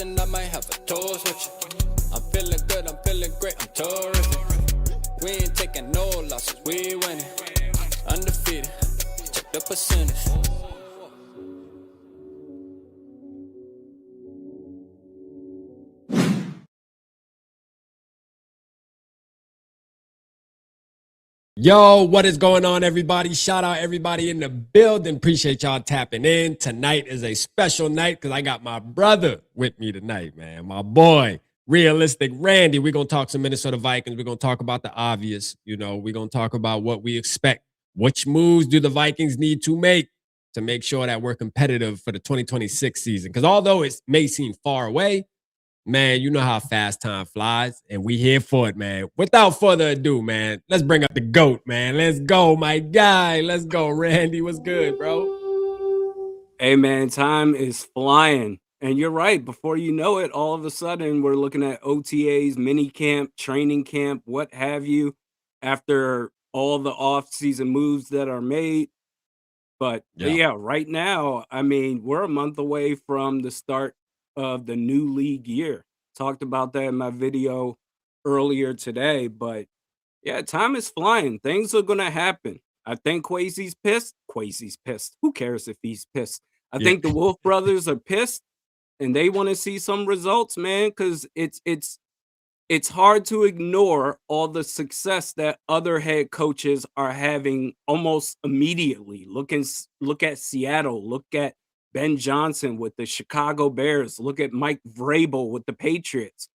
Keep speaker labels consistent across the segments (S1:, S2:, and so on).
S1: flashing, I might have a toast with you. I'm feeling good, I'm feeling great, I'm terrific. We ain't taking no losses, we winning. Undefeated, check the percentage.
S2: Yo, what is going on, everybody? Shout out everybody in the building. Appreciate y'all tapping in. Tonight is a special night because I got my brother with me tonight, man. My boy, Realistic Randy. We're going to talk some Minnesota Vikings. We're going to talk about the obvious. We're going to talk about what we expect. Which moves do the Vikings need to make sure that we're competitive for the 2026 season? Because although it may seem far away, man, you know how fast time flies, and we here for it, man. Without further ado, man, let's bring up the GOAT, man. Let's go, my guy. Let's go, Randy. What's good, bro?
S3: Hey, man, time is flying. And you're right. Before you know it, all of a sudden, we're looking at OTAs, mini camp, training camp, what have you, after all the off-season moves that are made. But yeah, right now, I mean, we're a month away from the start of the new league year. Talked about that in my video earlier today, but yeah, time is flying. Things are gonna happen. I think Kwesi's pissed. Kwesi's pissed. Who cares if he's pissed? I
S2: Yeah.
S3: think the Wolf brothers are pissed and they want to see some results, man, because it's hard to ignore all the success that other head coaches are having almost immediately. Look at Seattle, look at Ben Johnson with the Chicago Bears, look at Mike Vrabel with the Patriots.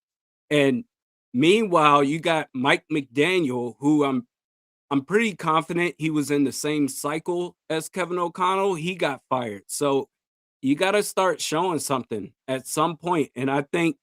S3: And meanwhile, you got Mike McDaniel, who I'm pretty confident he was in the same cycle as Kevin O'Connell. He got fired. So you got to start showing something at some point. And I think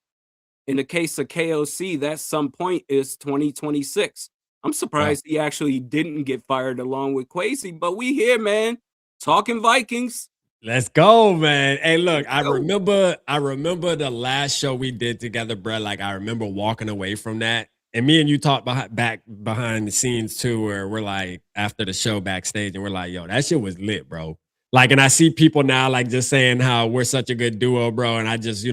S3: in the case of KOC, that some point is 2026. I'm surprised he actually didn't get fired along with Kwesi, but we here, man, talking Vikings.
S2: Let's go, man. Hey, look, I remember the last show we did together, bro. Like, I remember walking away from that. And me and you talked back behind the scenes too, where we're like, after the show backstage, and we're like, yo, that shit was lit, bro. Like, and I see people now like just saying how we're such a good duo, bro. And I just,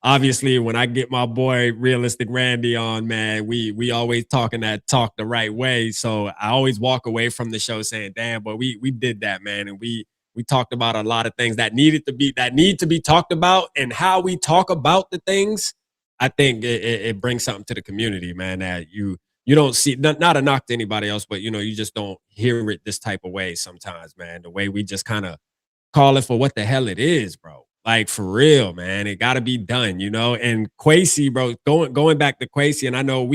S2: obviously when I get my boy Realistic Randy on, man, we always talking that talk the right way. So I always walk away from the show saying, damn, but we did that, man. And we talked about a lot of things that need to be talked about, and how we talk about the things. I think it brings something to the community, man, that you don't see, not a knock to anybody else, but you just don't hear it this type of way sometimes, man. The way we just kind of call it for what the hell it is, bro. Like, for real, man. It got to be done, And Kwesi, bro, going back to Kwesi, and I know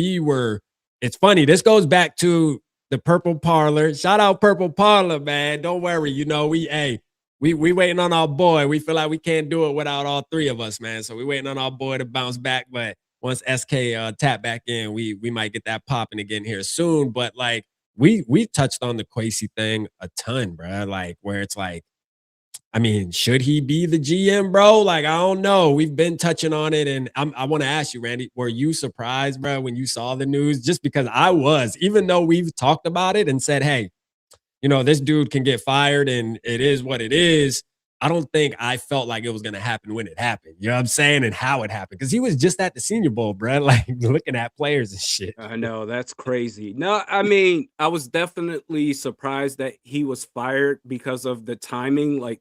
S2: it's funny. This goes back to the Purple Parlor. Shout out Purple Parlor, man. Don't worry. We waiting on our boy. We feel like we can't do it without all three of us, man. So we waiting on our boy to bounce back. But once SK tap back in, we might get that popping again here soon. But like, we touched on the Kwesi thing a ton, bro. Like, where it's like, I mean, should he be the GM, bro? Like, I don't know. We've been touching on it, and I want to ask you, Randy, were you surprised, bro, when you saw the news? Just because I was, even though we've talked about it and said, hey, this dude can get fired and it is what it is. I don't think I felt like it was going to happen when it happened. You know what I'm saying? And how it happened. Because he was just at the Senior Bowl, bro, like looking at players and shit.
S3: I know, that's crazy. No, I mean, I was definitely surprised that he was fired because of the timing. Like,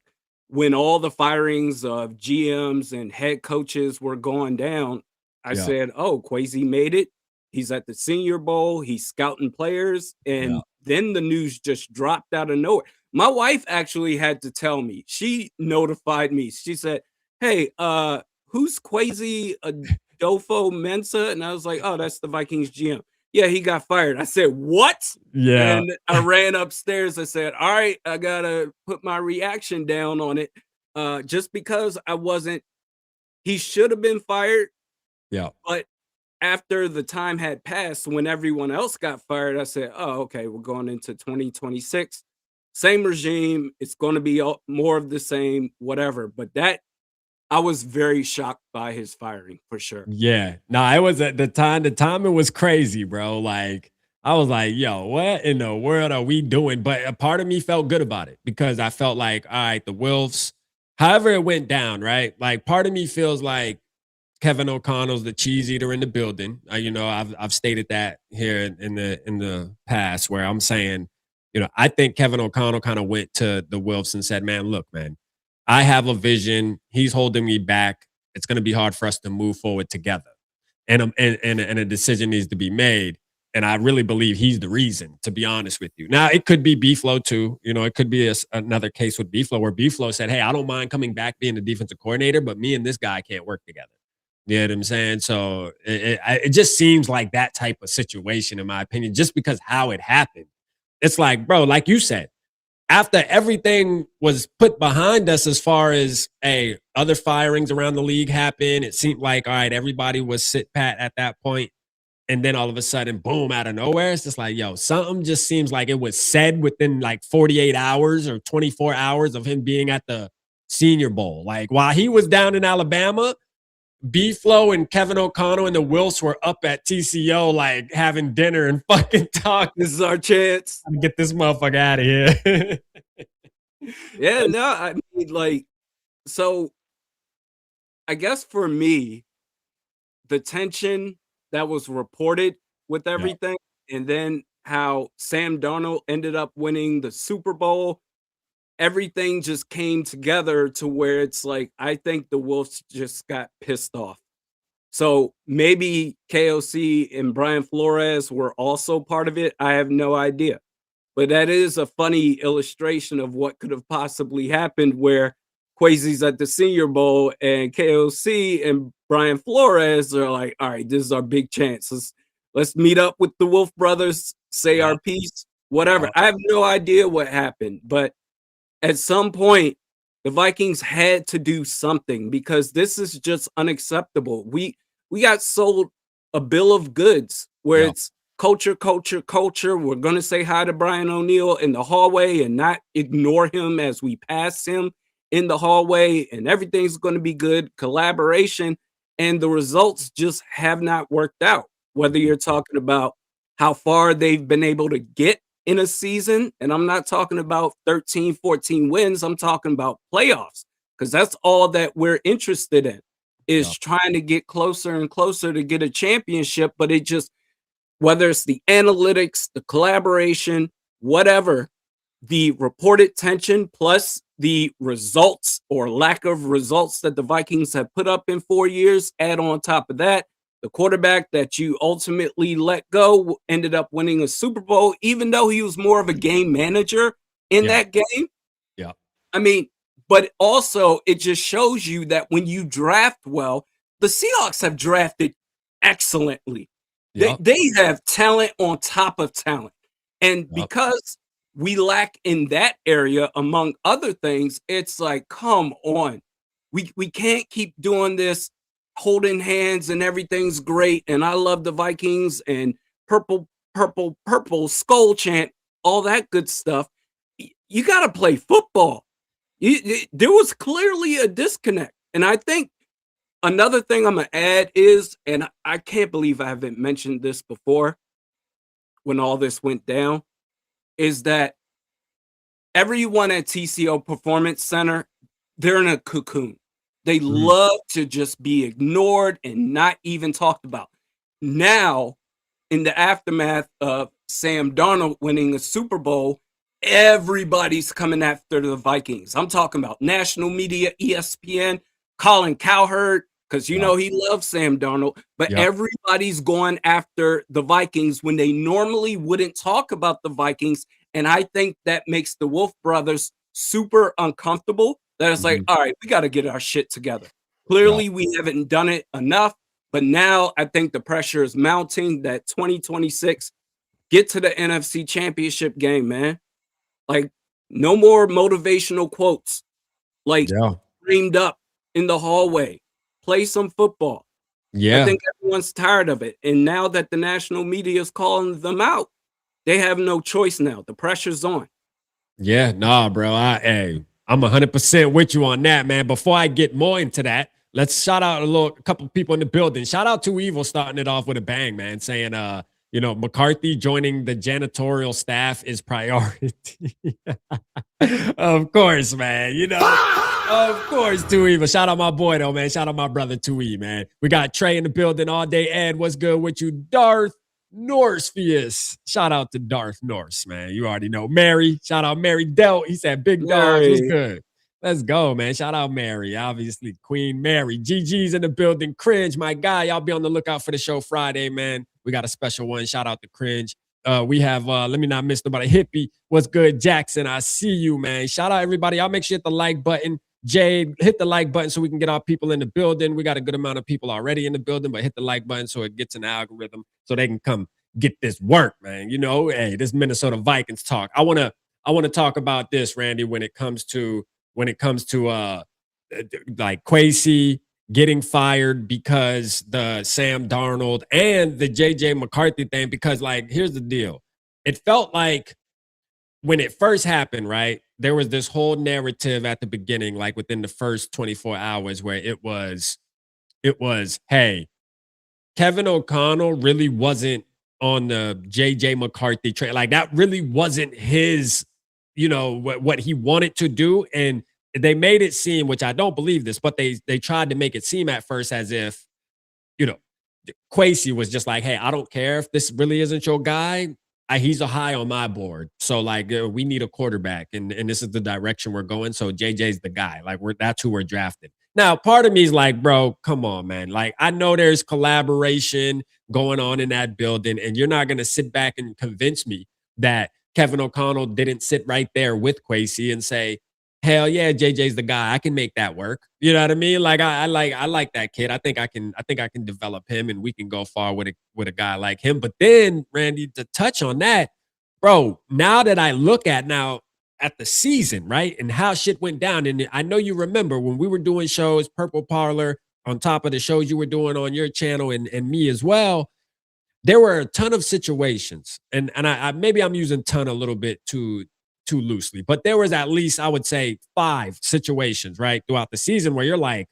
S3: when all the firings of GMs and head coaches were going down, I said, oh, Kwesi made it. He's at the Senior Bowl. He's scouting players. And then the news just dropped out of nowhere. My wife actually had to tell me. She notified me. She said, hey, who's Kwesi Adolfo Mensa? And I was like, oh, that's the Vikings GM. Yeah, he got fired. I said, what?
S2: Yeah.
S3: And I ran upstairs. I said, all right, I got to put my reaction down on it. Just because he should have been fired.
S2: Yeah.
S3: But after the time had passed, when everyone else got fired, I said, oh, okay, we're going into 2026. Same regime. It's going to be more of the same, whatever. But I was very shocked by his firing, for sure.
S2: Yeah. No, it was at the time. The timing was crazy, bro. Like, I was like, yo, what in the world are we doing? But a part of me felt good about it because I felt like, all right, the Wilfs, however it went down, right? Like, part of me feels like Kevin O'Connell's the cheese eater in the building. You know, I've stated that here in the past, where I'm saying, you know, I think Kevin O'Connell kind of went to the Wilfs and said, "Man, look, man, I have a vision. He's holding me back. It's going to be hard for us to move forward together, and a decision needs to be made." And I really believe he's the reason, to be honest with you. Now, it could be B-Flow too. You know, it could be another case with B-Flow where B-Flow said, "Hey, I don't mind coming back being the defensive coordinator, but me and this guy can't work together." You know what I'm saying? So it just seems like that type of situation, in my opinion, just because how it happened. It's like, bro, like you said, after everything was put behind us as far as other firings around the league happened, it seemed like, all right, everybody was sit pat at that point. And then all of a sudden, boom, out of nowhere, it's just like, yo, something just seems like it was said within like 48 hours or 24 hours of him being at the Senior Bowl. Like, while he was down in Alabama, B-Flow and Kevin O'Connell and the Wilfs were up at TCO, like having dinner and fucking talk.
S3: This is our chance
S2: to get this motherfucker out of here.
S3: Yeah, no, I mean, like, so I guess for me, the tension that was reported with everything, and then how Sam Darnold ended up winning the Super Bowl, everything just came together to where it's like, I think the Wolves just got pissed off. So maybe KOC and Brian Flores were also part of it. I have no idea. But that is a funny illustration of what could have possibly happened, where Quasi's at the Senior Bowl and KOC and Brian Flores are like, all right, this is our big chance. Let's meet up with the Wolf brothers, say our piece, whatever. I have no idea what happened, but at some point, the Vikings had to do something, because this is just unacceptable. We got sold a bill of goods where it's culture. We're going to say hi to Brian O'Neill in the hallway and not ignore him as we pass him in the hallway, and everything's going to be good. Collaboration, and the results just have not worked out. Whether you're talking about how far they've been able to get in a season, and I'm not talking about 13, 14 wins, I'm talking about playoffs, because that's all that we're interested in, is trying to get closer and closer to get a championship. But it just, whether it's the analytics, the collaboration, whatever, the reported tension plus the results or lack of results that the Vikings have put up in 4 years, add on top of that, the quarterback that you ultimately let go ended up winning a Super Bowl, even though he was more of a game manager in that game.
S2: Yeah.
S3: I mean, but also it just shows you that when you draft well, the Seahawks have drafted excellently. They have talent on top of talent. And because we lack in that area, among other things, it's like, come on. We can't keep doing this, holding hands and everything's great. And I love the Vikings and purple, SKOL chant, all that good stuff. You got to play football. There was clearly a disconnect. And I think another thing I'm going to add is, and I can't believe I haven't mentioned this before when all this went down, is that everyone at TCO Performance Center, they're in a cocoon. They love to just be ignored and not even talked about. Now, in the aftermath of Sam Darnold winning a Super Bowl, everybody's coming after the Vikings. I'm talking about national media, ESPN, Colin Cowherd, because you know he loves Sam Darnold, but everybody's going after the Vikings when they normally wouldn't talk about the Vikings. And I think that makes the Wolf brothers super uncomfortable. That it's like, all right, we got to get our shit together. Clearly, we haven't done it enough, but now I think the pressure is mounting that 2026, get to the NFC Championship game, man. Like, no more motivational quotes, like framed up in the hallway. Play some football. I think everyone's tired of it. And now that the national media is calling them out, they have no choice now. The pressure's on.
S2: Yeah, nah, bro. I'm 100% with you on that, man. Before I get more into that, let's shout out a couple people in the building. Shout out to Evil starting it off with a bang, man, saying, McCarthy joining the janitorial staff is priority. Of course, man. Of course, Tui. But shout out my boy, though, man. Shout out my brother, Tui, man. We got Trey in the building all day. Ed, what's good with you? Darth Norsefius. Shout out to Darth Norse, man. You already know. Mary. Shout out Mary Delt. He said, big dogs. What's good? Let's go, man. Shout out Mary. Obviously, Queen Mary. GG's in the building. Cringe, my guy. Y'all be on the lookout for the show Friday, man. We got a special one. Shout out to Cringe. We have, let me not miss nobody. Hippie. What's good, Jackson? I see you, man. Shout out everybody. Y'all make sure you hit the like button. Jade, hit the like button so we can get our people in the building. We got a good amount of people already in the building, but hit the like button so it gets an algorithm so they can come get this work, man. You know, hey, this Minnesota Vikings talk. I want to talk about this, Randy, when it comes to like Kwesi getting fired because the Sam Darnold and the JJ McCarthy thing, because like, here's the deal. It felt like when it first happened, right, there was this whole narrative at the beginning, like within the first 24 hours where it was, hey, Kevin O'Connell really wasn't on the JJ McCarthy train. Like that really wasn't his, you know, what he wanted to do. And they made it seem, which I don't believe this, but they tried to make it seem at first as if, you know, Kwesi was just like, hey, I don't care if this really isn't your guy. He's a high on my board. So like we need a quarterback and this is the direction we're going. So JJ's the guy. Like that's who we're drafting. Now, part of me is like, bro, come on, man. Like I know there's collaboration going on in that building and you're not going to sit back and convince me that Kevin O'Connell didn't sit right there with Kwesi and say, hell yeah, JJ's the guy. I can make that work. You know what I mean? Like I like that kid. I think I can develop him and we can go far with a guy like him. But then, Randy, to touch on that, bro, now that I look at the season, right? And how shit went down. And I know you remember when we were doing shows, Purple Parlor, on top of the shows you were doing on your channel and me as well. There were a ton of situations, and I maybe I'm using ton a little bit too loosely, but there was at least, I would say, 5 situations, right, throughout the season where you're like,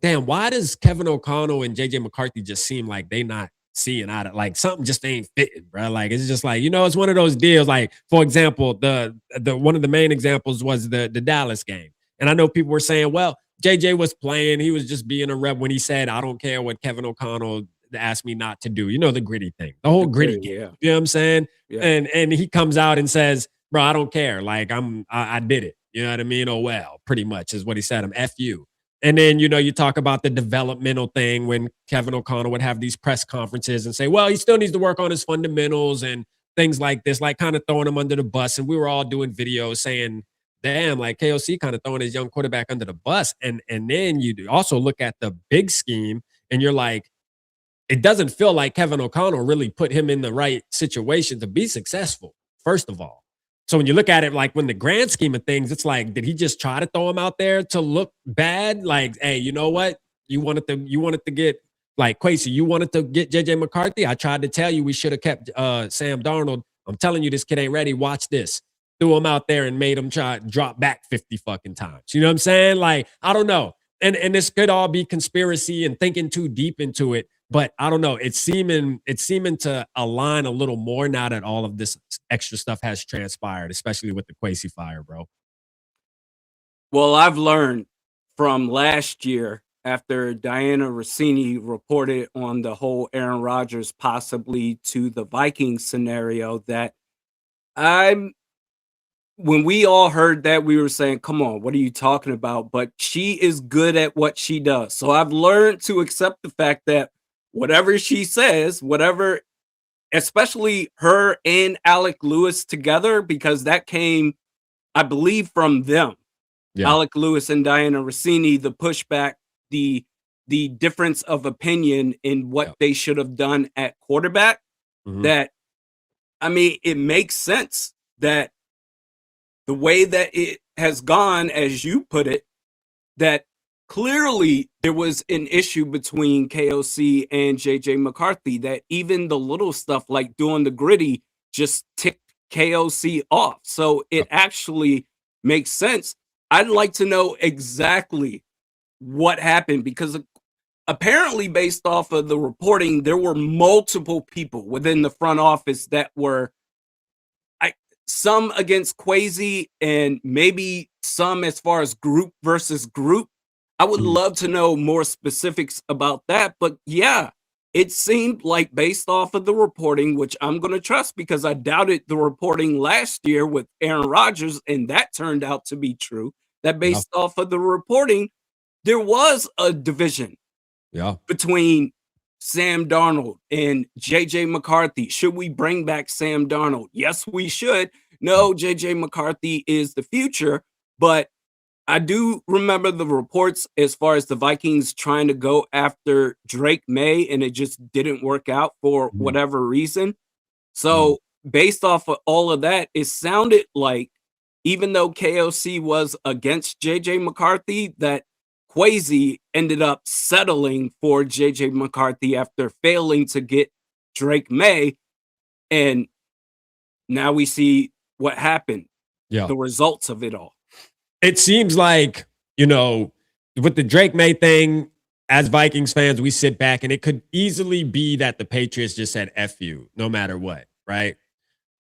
S2: damn, why does Kevin O'Connell and JJ McCarthy just seem like they not seeing out of like something just ain't fitting, bro? Like it's just like, you know, it's one of those deals. Like, for example, the one of the main examples was the Dallas game. And I know people were saying, well, JJ was playing, he was just being a rep when he said, I don't care what Kevin O'Connell asked me not to do. You know, the gritty thing, the whole gritty game. Yeah. You know what I'm saying? Yeah. And he comes out and says, bro, I don't care. Like I did it. You know what I mean? Oh, well, pretty much is what he said. I'm F you. And then, you know, you talk about the developmental thing when Kevin O'Connell would have these press conferences and say, well, he still needs to work on his fundamentals and things like this, like kind of throwing him under the bus. And we were all doing videos saying, damn, like KOC kind of throwing his young quarterback under the bus. And then you also look at the big scheme and you're like, it doesn't feel like Kevin O'Connell really put him in the right situation to be successful, first of all. So when you look at it, like when the grand scheme of things, it's like, did he just try to throw him out there to look bad? Like, hey, you know what? You wanted to get like Kwesi, you wanted to get JJ McCarthy. I tried to tell you we should have kept Sam Darnold. I'm telling you, this kid ain't ready. Watch this. Threw him out there and made him try to drop back 50 fucking times. You know what I'm saying? Like, I don't know. And this could all be conspiracy and thinking too deep into it. But I don't know. It's seeming to align a little more now that all of this extra stuff has transpired, especially with the Kwesi fire, bro.
S3: Well, I've learned from last year after Diana Rossini reported on the whole Aaron Rodgers possibly to the Vikings scenario that when we all heard that, we were saying, come on, what are you talking about? But she is good at what she does. So I've learned to accept the fact that whatever she says, whatever, especially her and Alec Lewis together, because that came, I believe, from them. Yeah. Alec Lewis and Diana Rossini, the pushback, the difference of opinion in what they should have done at quarterback. Mm-hmm. That, I mean, it makes sense that the way that it has gone, as you put it, that clearly there was an issue between KOC and JJ McCarthy, that even the little stuff like doing the gritty just ticked KOC off. So it actually makes sense. I'd like to know exactly what happened, because apparently based off of the reporting, there were multiple people within the front office that were some against Quasi and maybe some as far as group versus group. I would
S2: Mhm.
S3: love to know more specifics about that. But yeah, it seemed like based off of the reporting, which I'm going to trust because I doubted the reporting last year with Aaron Rodgers, and that turned out to be true. That
S2: Yeah,
S3: based off of the reporting, there was a division
S2: yeah.
S3: between Sam Darnold and JJ McCarthy. Should we bring back Sam Darnold? Yes, we should.
S2: Mm.
S3: No, JJ McCarthy is the future, but I do remember the reports as far as the Vikings trying to go after Drake May, and it just didn't work out for
S2: Mhm.
S3: whatever reason.
S2: Mhm.
S3: So, based off of all of that, it sounded like even though KOC was against JJ McCarthy, that Quasi ended up settling for JJ McCarthy after failing to get Drake May. And now we see what happened,
S2: Yeah.
S3: the results of it all.
S2: It seems like, you know, with the Drake May thing, as Vikings fans, we sit back and it could easily be that the Patriots just said F you, no matter what, right?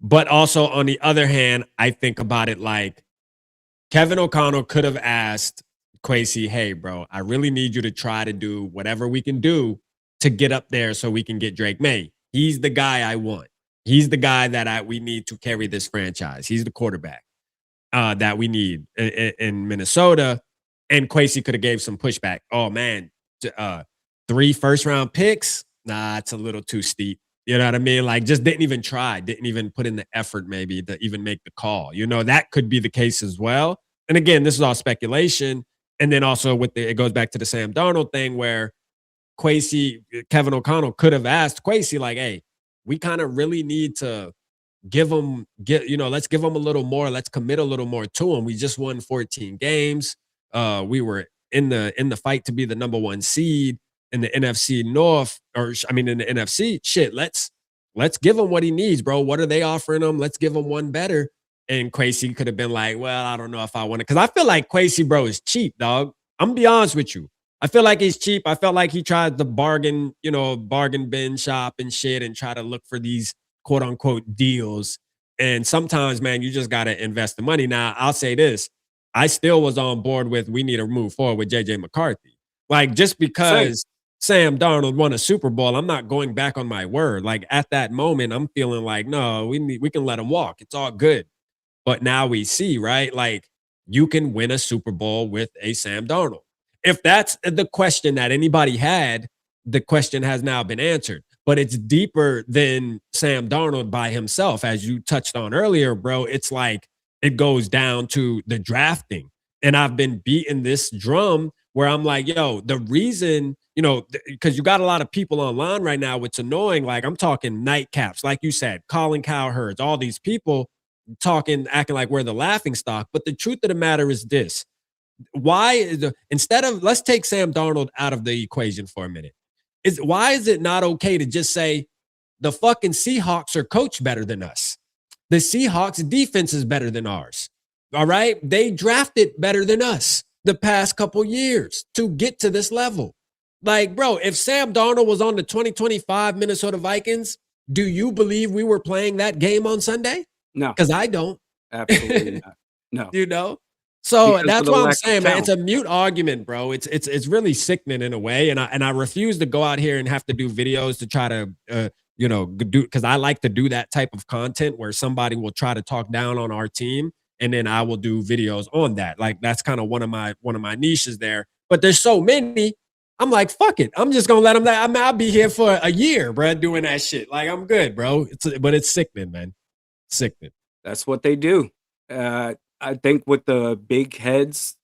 S2: But also on the other hand, I think about it like Kevin O'Connell could have asked Quasi, hey, bro, I really need you to try to do whatever we can do to get up there so we can get Drake May. He's the guy I want. He's the guy that we need to carry this franchise. He's the quarterback that we need in Minnesota. And Quasi could have gave some pushback. Oh man, 3 first-round picks? Nah, it's a little too steep. You know what I mean? Like, just didn't even try, didn't even put in the effort maybe to even make the call. You know, that could be the case as well. And again, this is all speculation. And then also it goes back to the Sam Darnold thing where Kevin O'Connell could have asked Quasi, like, hey, we kind of really need to let's give them a little more, let's commit a little more to them. We just won 14 games. We were in the fight to be the number 1 seed in the NFC North, in the NFC. Shit, let's give him what he needs, bro. What are they offering him? Let's give him one better. And Quasi could have been like, well, I don't know if I want it. Cause I feel like Quasi, bro, is cheap, dog. I'm gonna be honest with you. I feel like he's cheap. I felt like he tried the bargain bin shop and shit and try to look for these quote unquote deals. And sometimes, man, you just got to invest the money. Now, I'll say this. I still was on board with we need to move forward with JJ McCarthy. Like, just
S3: Same.
S2: because Sam Darnold won a Super Bowl, I'm not going back on my word. Like, at that moment, I'm feeling like, no, we can let him walk. It's all good. But now we see, right? Like, you can win a Super Bowl with a Sam Darnold. If that's the question that anybody had, the question has now been answered. But it's deeper than Sam Darnold by himself, as you touched on earlier, bro. It's like it goes down to the drafting. And I've been beating this drum where I'm like, yo, the reason, because you got a lot of people online right now, it's annoying. Like, I'm talking nightcaps, like you said, Colin Cowherds, all these people talking, acting like we're the laughing stock. But the truth of the matter is this. Instead of, let's take Sam Darnold out of the equation for a minute. Why is it not okay to just say the fucking Seahawks are coached better than us? The Seahawks defense is better than ours. All right. They drafted better than us the past couple years to get to this level. Like, bro, if Sam Darnold was on the 2025 Minnesota Vikings, do you believe we were playing that game on Sunday?
S3: No,
S2: Because I don't.
S3: absolutely not. No,
S2: you know? So
S3: because of
S2: that's
S3: the
S2: what I'm
S3: lack of
S2: saying, man. It's
S3: talent.
S2: a mute argument, bro. It's really sickening in a way, and I refuse to go out here and have to do videos to try to do, because I like to do that type of content where somebody will try to talk down on our team, and then I will do videos on that. Like, that's kind of one of my niches there. But there's so many. I'm like, fuck it. I'm just gonna let them. I'll be here for a year, bro, doing that shit. Like, I'm good, bro. But it's sickening, man. Sickening.
S3: That's what they do. I think with the big heads,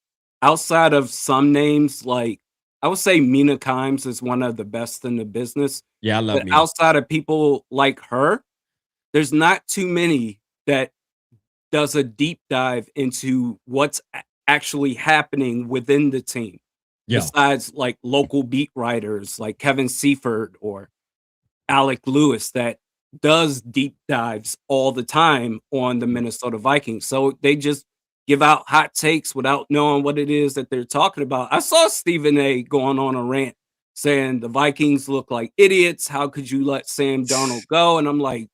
S3: outside of some names, like I would say Mina Kimes is one of the best in the business.
S2: Yeah, I love
S3: But
S2: Mina.
S3: outside of people like her, there's not too many that does a deep dive into what's actually happening within the team.
S2: Yeah.
S3: Besides like local beat writers like Kevin Seifert or Alec Lewis that does deep dives all the time on the Minnesota Vikings. So they just give out hot takes without knowing what it is that they're talking about. I saw Stephen A going on a rant saying the Vikings look like idiots. How could you let Sam Darnold go? And I'm like,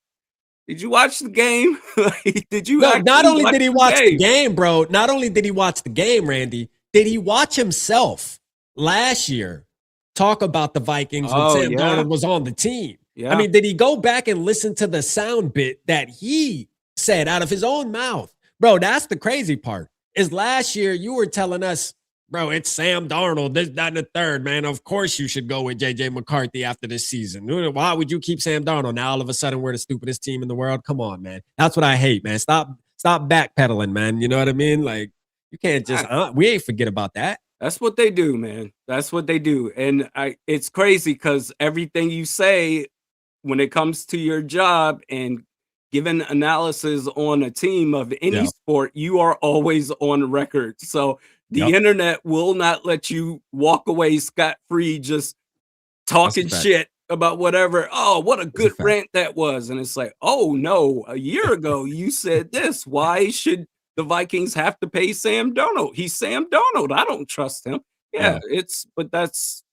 S3: Did you watch the game? Like, did you
S2: No, not
S3: actually
S2: only
S3: watch
S2: did he
S3: the
S2: watch the
S3: game?
S2: game, bro, not only did he watch the game, Randy, did he watch himself last year talk about the Vikings when
S3: Oh,
S2: Sam
S3: yeah?
S2: Darnold was on the team? I
S3: Yeah.
S2: mean, did he go back and listen to the sound bit that he said out of his own mouth? Bro, that's the crazy part. Is last year you were telling us, bro, it's Sam Darnold, this, that, and the third, man. Of course you should go with JJ McCarthy after this season. Why would you keep Sam Darnold? Now all of a sudden we're the stupidest team in the world. Come on, man. That's what I hate, man. Stop backpedaling, man. You know what I mean? Like, you can't just we ain't forget about that.
S3: That's what they do, man. That's what they do. And it's crazy because everything you say when it comes to your job and giving analysis on a team of any
S2: Yeah.
S3: sport, you are always on record. So the
S2: Yep.
S3: internet will not let you walk away scot-free just
S2: That's a
S3: talking
S2: fact.
S3: shit about whatever. Oh, what a
S2: That's a
S3: good
S2: fact.
S3: rant that was. And it's like, oh no, a year ago you said this. Why should the Vikings have to pay Sam Darnold? He's Sam Darnold. I don't trust him. Yeah,
S2: Yeah.
S3: but that's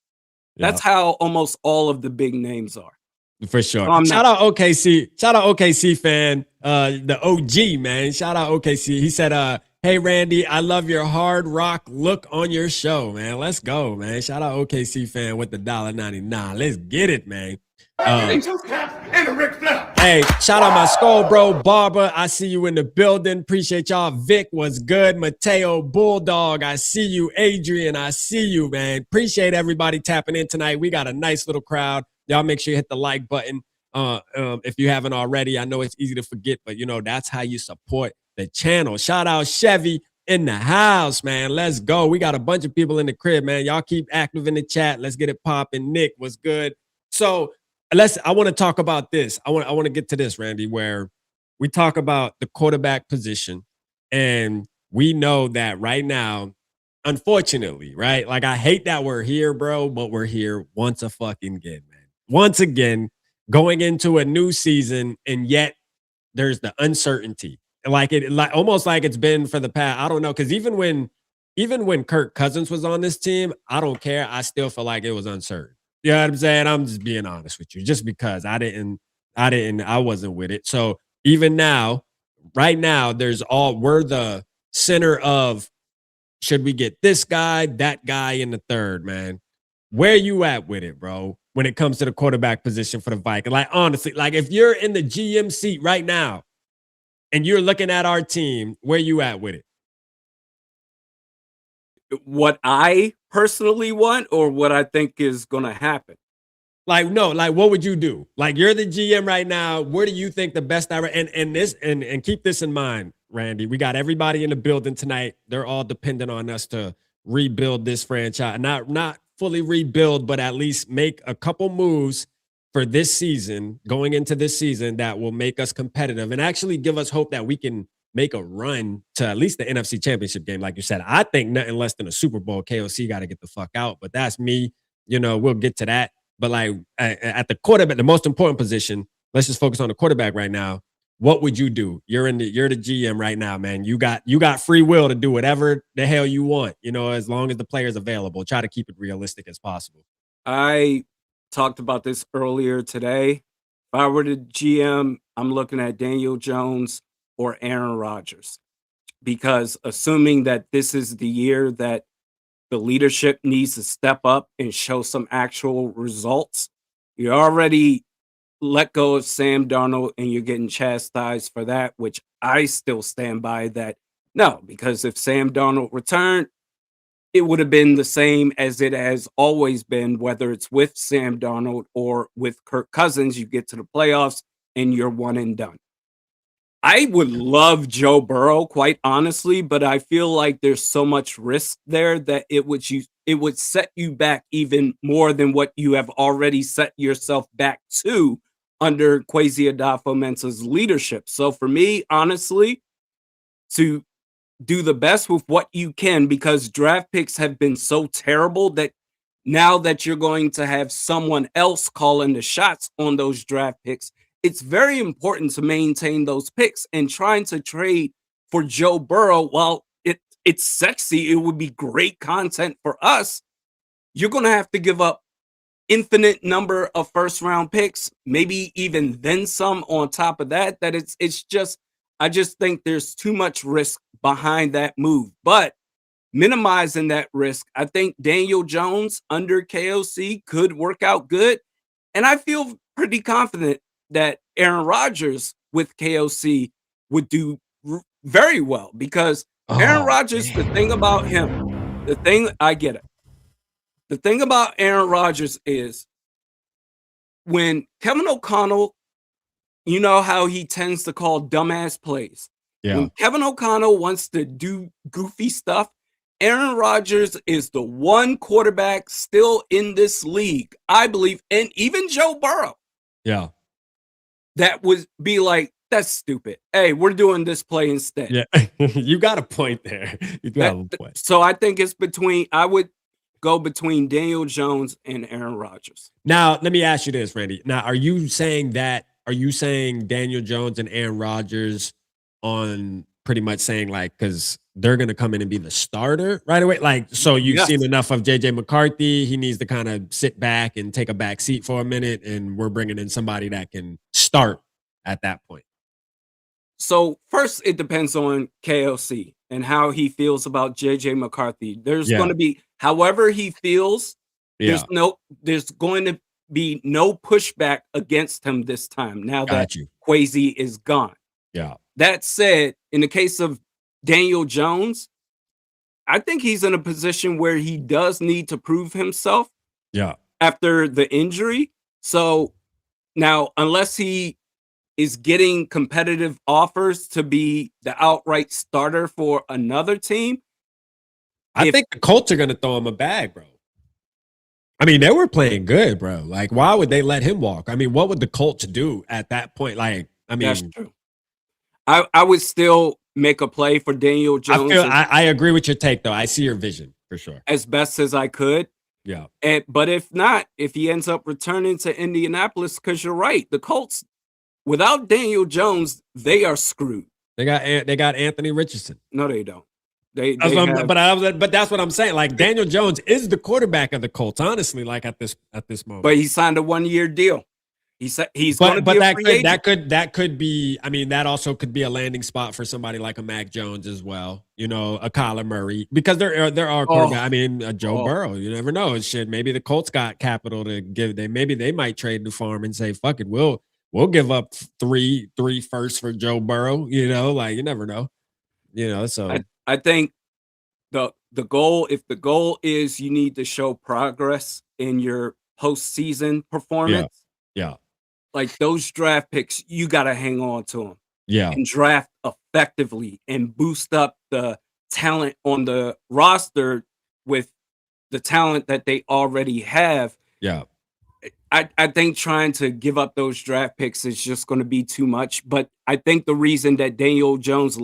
S2: Yeah.
S3: how almost all of the big names are.
S2: For sure.
S3: I'm
S2: Shout
S3: not.
S2: out OKC. Shout out OKC fan. The OG, man. Shout out OKC. He said, hey Randy, I love your hard rock look on your show, man. Let's go, man. Shout out OKC fan with the $1.99. Let's get it, man. Hey, shout out my SKOL bro, Barbara. I see you in the building. Appreciate y'all. Vic was good. Mateo Bulldog. I see you. Adrian, I see you, man. Appreciate everybody tapping in tonight. We got a nice little crowd. Y'all make sure you hit the like button if you haven't already. I know it's easy to forget, but you know, that's how you support the channel. Shout out Chevy in the house, man. Let's go. We got a bunch of people in the crib, man. Y'all keep active in the chat. Let's get it popping. Nick was good. So I want to talk about this. I want to get to this, Randy, where we talk about the quarterback position. And we know that right now, unfortunately, right? Like I hate that we're here, bro, but we're here once a fucking again, man. Once again, going into a new season, and yet there's the uncertainty. Like almost like it's been for the past, I don't know, because even when Kirk Cousins was on this team, I don't care. I still feel like it was uncertain. You know what I'm saying? I'm just being honest with you, just because I wasn't with it. So even now, right now, we're the center of should we get this guy, that guy in the third, man? Where you at with it, bro? When it comes to the quarterback position for the Vikings, like honestly, like if you're in the GM seat right now and you're looking at our team, where you at with it?
S3: What I personally want or what I think is going to happen.
S2: Like, no, like what would you do? Like you're the GM right now. Where do you think the best and keep this in mind, Randy? We got everybody in the building tonight. They're all dependent on us to rebuild this franchise. Not fully rebuild, but at least make a couple moves for this season, going into this season that will make us competitive and actually give us hope that we can make a run to at least the NFC Championship game. Like you said, I think nothing less than a Super Bowl. KOC got to get the fuck out, but that's me. You know, we'll get to that. But like at the quarterback, the most important position, let's just focus on the quarterback right now. What would you do? You're the GM right now, man. You got free will to do whatever the hell you want, you know, as long as the player's available. Try to keep it realistic as possible.
S3: I talked about this earlier today. If I were the GM, I'm looking at Daniel Jones or Aaron Rodgers, because assuming that this is the year that the leadership needs to step up and show some actual results, you already let go of Sam Darnold and you're getting chastised for that, which I still stand by that. No, because if Sam Darnold returned, it would have been the same as it has always been, whether it's with Sam Darnold or with Kirk Cousins. You get to the playoffs and you're one and done. I would love Joe Burrow, quite honestly, but I feel like there's so much risk there that it would set you back even more than what you have already set yourself back to under Kwesi Adolfo-Mensah's leadership. So for me, honestly, to do the best with what you can, because draft picks have been so terrible that now that you're going to have someone else calling the shots on those draft picks, it's very important to maintain those picks. And trying to trade for Joe Burrow, while it's sexy, it would be great content for us. You're going to have to give up infinite number of first round picks, maybe even then some on top of that, that it's just I just think there's too much risk behind that move. But minimizing that risk, I think Daniel Jones under KOC could work out good. And I feel pretty confident that Aaron Rodgers with KOC would do very well because Aaron
S2: Oh,
S3: Rodgers, the thing about him,
S2: man.
S3: the thing I get it. The thing about Aaron Rodgers is when Kevin O'Connell, you know how he tends to call dumbass plays.
S2: Yeah.
S3: When Kevin O'Connell wants to do goofy stuff, Aaron Rodgers is the one quarterback still in this league, I believe, and even Joe Burrow,
S2: Yeah.
S3: that would be like, that's stupid. Hey, we're doing this play instead.
S2: Yeah. You got a point there. You do have a point.
S3: So I think it's between, I would go between Daniel Jones and Aaron Rodgers.
S2: Now, let me ask you this, Randy. Now, are you saying Daniel Jones and Aaron Rodgers on pretty much saying like, because they're going to come in and be the starter right away? Like, so you've
S3: Yes.
S2: seen enough of JJ McCarthy. He needs to kind of sit back and take a back seat for a minute. And we're bringing in somebody that can start at that point.
S3: So first, it depends on KOC and how he feels about JJ McCarthy. There's going to be, however he feels, there's going to be no pushback against him this time. Now that Kwesi is gone.
S2: Yeah.
S3: That said, in the case of Daniel Jones, I think he's in a position where he does need to prove himself.
S2: Yeah.
S3: After the injury. So now, unless he is getting competitive offers to be the outright starter for another team,
S2: I think the Colts are going to throw him a bag, bro. I mean, they were playing good, bro. Like, why would they let him walk? I mean, what would the Colts do at that point? Like, I mean,
S3: that's true. I would still make a play for Daniel Jones.
S2: I agree with your take, though. I see your vision for sure.
S3: As best as I could.
S2: Yeah.
S3: But if not, if he ends up returning to Indianapolis, because you're right, the Colts, without Daniel Jones, they are screwed.
S2: They got Anthony Richardson.
S3: No, they don't.
S2: But that's what I'm saying. Like, Daniel Jones is the quarterback of the Colts, honestly. Like at this moment.
S3: But he signed a 1-year deal. He said he's going to be a free agent.
S2: That could be. I mean, that also could be a landing spot for somebody like a Mac Jones as well. You know, a Kyler Murray, because there are quarterbacks. I mean, a Joe Burrow. You never know. Shit, maybe the Colts got capital to give. Maybe they might trade the farm and say, "Fuck it, we'll give up three firsts for Joe Burrow." You know, like, you never know. You know, so
S3: I think the goal, if the goal is you need to show progress in your postseason performance,
S2: yeah.
S3: Like those draft picks, you got to hang on to them.
S2: Yeah.
S3: And draft effectively and boost up the talent on the roster with the talent that they already have.
S2: Yeah.
S3: I think trying to give up those draft picks is just going to be too much. But I think the reason that Daniel Jones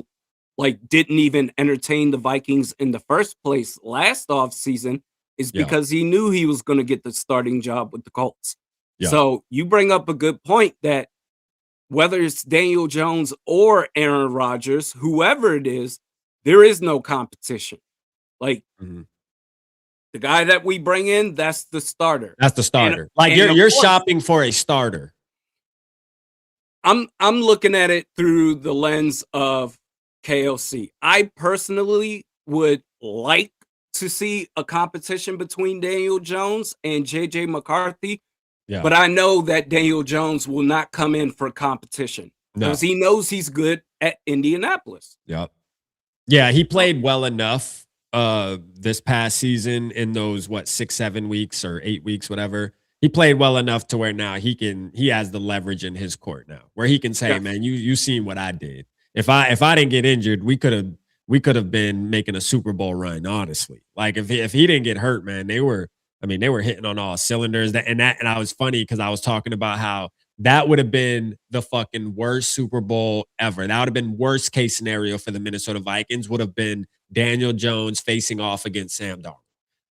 S3: didn't even entertain the Vikings in the first place last offseason is because he knew he was going to get the starting job with the Colts. Yeah. So you bring up a good point that whether it's Daniel Jones or Aaron Rodgers, whoever it is, there is no competition. Like the guy that we bring in, that's the starter.
S2: That's the starter. And you're shopping for a starter.
S3: I'm looking at it through the lens of KOC. I personally would like to see a competition between Daniel Jones and JJ McCarthy. Yeah. But I know that Daniel Jones will not come in for competition because he knows he's good at Indianapolis.
S2: Yep. Yeah, he played well enough this past season in those 6-7 weeks or 8 weeks, whatever. He played well enough to where now he has the leverage in his court now, where he can say, "Man, you seen what I did. If I didn't get injured, we could have been making a Super Bowl run, honestly. Like if he didn't get hurt, man, they were hitting on all cylinders." And I was funny because I was talking about how that would have been the fucking worst Super Bowl ever. That would have been worst case scenario for the Minnesota Vikings, would have been Daniel Jones facing off against Sam Darnold.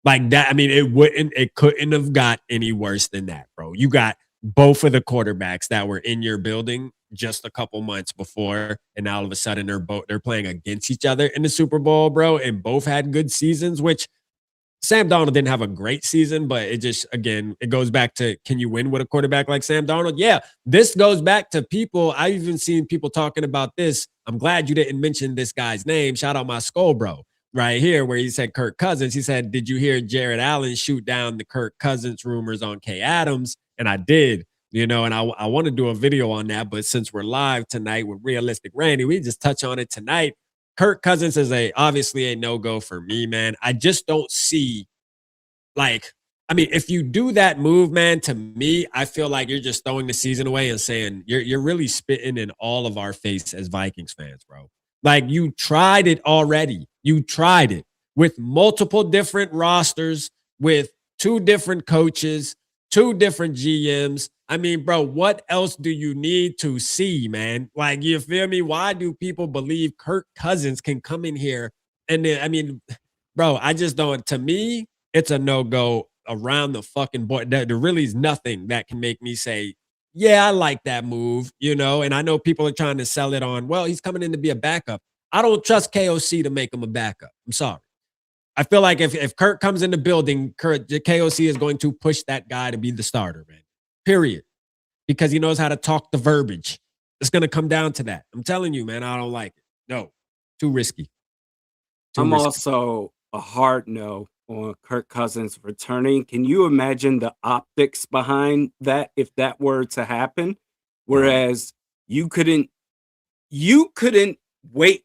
S2: Like that. I mean, it couldn't have got any worse than that, bro. You got both of the quarterbacks that were in your building just a couple months before, and now all of a sudden they're playing against each other in the Super Bowl, bro, and both had good seasons, which Sam Darnold didn't have a great season, but it just, again, it goes back to, can you win with a quarterback like Sam Darnold? Yeah. This goes back to people. I've even seen people talking about this. I'm glad you didn't mention this guy's name. Shout out my SKOL bro right here, where he said Kirk Cousins. He said, did you hear Jared Allen shoot down the Kirk Cousins rumors on K Adams? And I did, and I want to do a video on that. But since we're live tonight with Realistic Randy, we just touch on it tonight. Kirk Cousins is obviously a no-go for me, man. I just don't see, if you do that move, man, to me, I feel like you're just throwing the season away and saying you're really spitting in all of our face as Vikings fans, bro. Like, you tried it already. You tried it with multiple different rosters, with 2 different coaches, 2 different GMs. I mean, bro, what else do you need to see, man? Like, you feel me? Why do people believe Kirk Cousins can come in here? And then, bro, I just don't. To me, it's a no-go around the fucking board. There really is nothing that can make me say, yeah, I like that move, And I know people are trying to sell it on, well, he's coming in to be a backup. I don't trust KOC to make him a backup. I'm sorry. I feel like if Kirk comes in the building, KOC is going to push that guy to be the starter, man. Period. Because he knows how to talk the verbiage. It's going to come down to that. I'm telling you, man, I don't like it. No, too risky.
S3: I'm also a hard no on Kirk Cousins returning. Can you imagine the optics behind that if that were to happen? Whereas you couldn't wait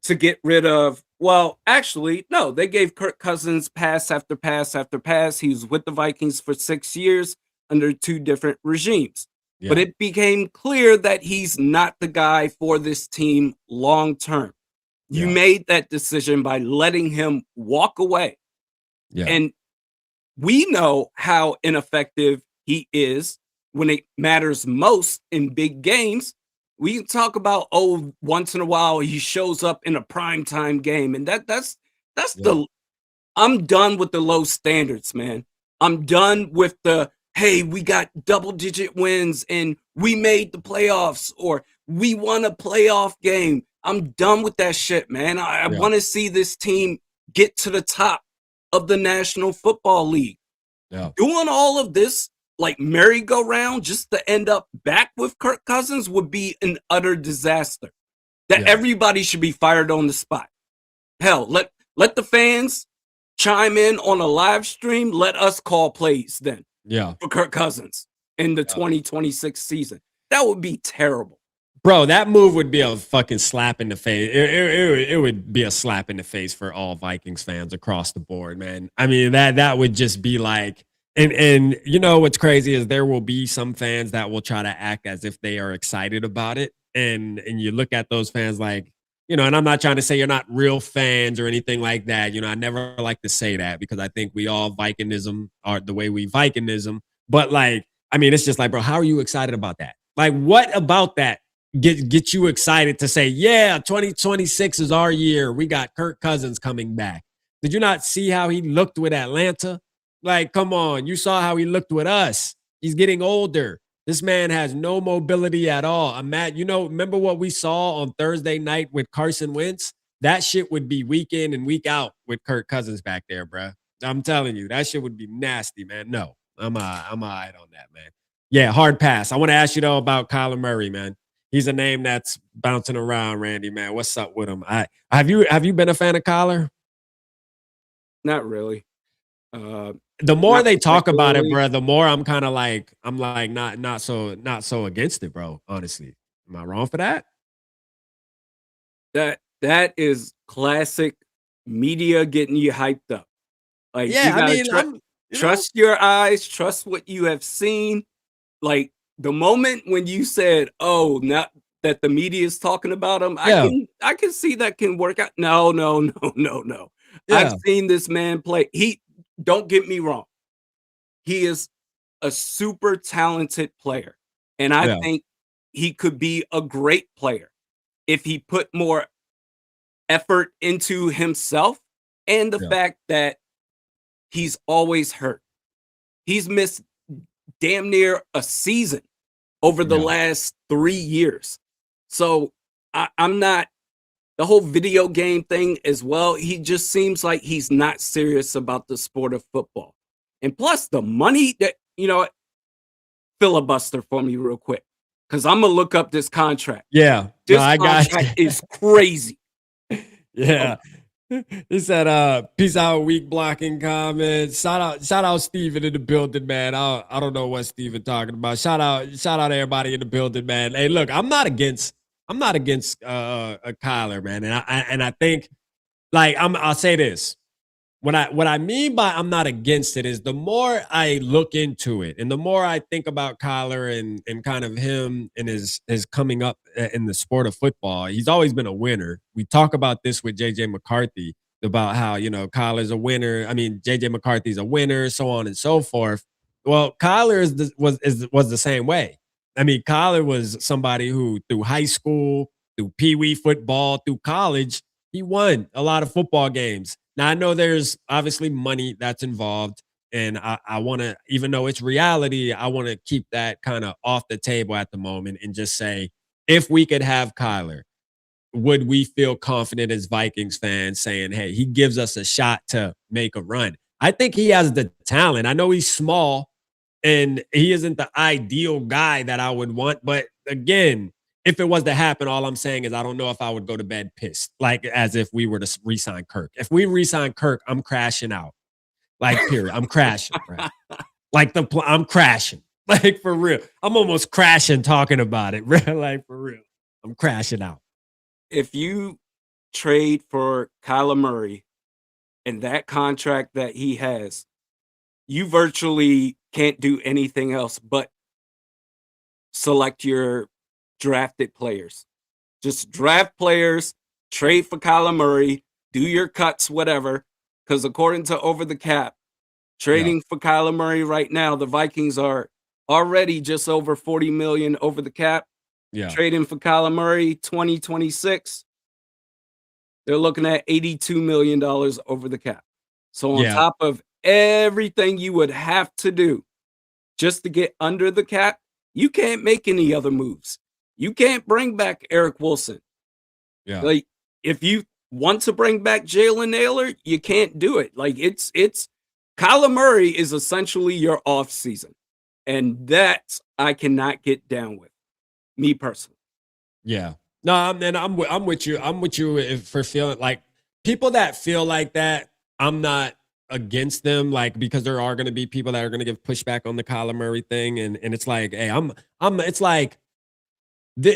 S3: to get rid of. Well, actually, no, they gave Kirk Cousins pass after pass after pass. He was with the Vikings for 6 years under 2 different regimes.
S2: Yeah.
S3: But it became clear that he's not the guy for this team long term. You made that decision by letting him walk away.
S2: Yeah.
S3: And we know how ineffective he is when it matters most in big games. We can talk about, once in a while he shows up in a primetime game. And that's I'm done with the low standards, man. I'm done with the, hey, we got double-digit wins and we made the playoffs or we won a playoff game. I'm done with that shit, man. I want to see this team get to the top of the National Football League.
S2: Yeah.
S3: Doing all of this like merry-go-round just to end up back with Kirk Cousins would be an utter disaster. That everybody should be fired on the spot. Hell, let the fans chime in on a live stream. Let us call plays then.
S2: Yeah.
S3: For Kirk Cousins in the 2026 season. That would be terrible.
S2: Bro, that move would be a fucking slap in the face. It would be a slap in the face for all Vikings fans across the board, man. I mean, that would just be like, and what's crazy is there will be some fans that will try to act as if they are excited about it. And you look at those fans like, and I'm not trying to say you're not real fans or anything like that. I never like to say that because I think we all Vikingism are the way we Vikingism. But it's just like, bro, how are you excited about that? Like, what about that get you excited to say, yeah, 2026 is our year. We got Kirk Cousins coming back. Did you not see how he looked with Atlanta? Like, come on. You saw how he looked with us. He's getting older. This man has no mobility at all. Matt, remember what we saw on Thursday night with Carson Wentz? That shit would be week in and week out with Kirk Cousins back there, bro. I'm telling you, that shit would be nasty, man. No, I'm all right on that, man. Yeah, hard pass. I want to ask you, though, about Kyler Murray, man. He's a name that's bouncing around, Randy, man. What's up with him? Have you been a fan of Kyler?
S3: Not really.
S2: The more they talk about it, bro, the more I'm kind of like, not so against it, bro. Honestly, am I wrong for that?
S3: That is classic media getting you hyped up. Like,
S2: yeah,
S3: you gotta trust your eyes, trust what you have seen. Like, the moment when you said, "Oh, not that the media is talking about him," I can see that can work out. No. Yeah. I've seen this man play. Don't get me wrong. He is a super talented player, and I think he could be a great player if he put more effort into himself and the fact that he's always hurt. He's missed damn near a season over the last 3 years. So I'm not the whole video game thing as well. He just seems like he's not serious about the sport of football. And plus the money that, filibuster for me real quick, because I'm gonna look up this contract.
S2: Yeah. No,
S3: This
S2: I got
S3: contract
S2: you.
S3: is crazy.
S2: Yeah. He said, peace out, weak blocking comments. Shout out Steven in the building, man. I don't know what Steven talking about. Shout out everybody in the building, man. Hey, look, I'm not against a Kyler, man. And I think like I'll say this. What I mean by I'm not against it is the more I look into it and the more I think about Kyler and kind of him and his coming up in the sport of football, he's always been a winner. We talk about this with JJ McCarthy about how, Kyler's a winner. I mean, JJ McCarthy's a winner, so on and so forth. Well, Kyler was the same way. I mean, Kyler was somebody who through high school, through Pee Wee football, through college, he won a lot of football games. Now, I know there's obviously money that's involved, and I want to, even though it's reality, I want to keep that kind of off the table at the moment and just say, if we could have Kyler, would we feel confident as Vikings fans saying, hey, he gives us a shot to make a run? I think he has the talent. I know he's small and he isn't the ideal guy that I would want, but again, if it was to happen, all I'm saying is I don't know if I would go to bed pissed, like as if we were to re-sign Kirk. If we re-sign Kirk, I'm crashing out. Like, period. I'm crashing, bro. Like I'm crashing. Like for real. I'm almost crashing talking about it, bro. Like for real. I'm crashing out.
S3: If you trade for Kyler Murray and that contract that he has, you virtually can't do anything else but select your drafted players. Just draft players, trade for Kyler Murray, do your cuts, whatever. Because according to Over the Cap, trading for Kyler Murray right now, the Vikings are already just over 40 million over the cap.
S2: Yeah.
S3: Trading for Kyler Murray 2026, they're looking at $82 million over the cap. So on top of everything you would have to do just to get under the cap, you can't make any other moves. You can't bring back Eric Wilson.
S2: Yeah.
S3: Like if you want to bring back Jalen Naylor, you can't do it. Like it's Kyler Murray is essentially your off season. And that I cannot get down with. Me personally.
S2: Yeah. No, I'm with you. I'm with you for feeling like people that feel like that, I'm not against them, like because there are going to be people that are going to give pushback on the Kyler Murray thing. And it's like, hey, it's like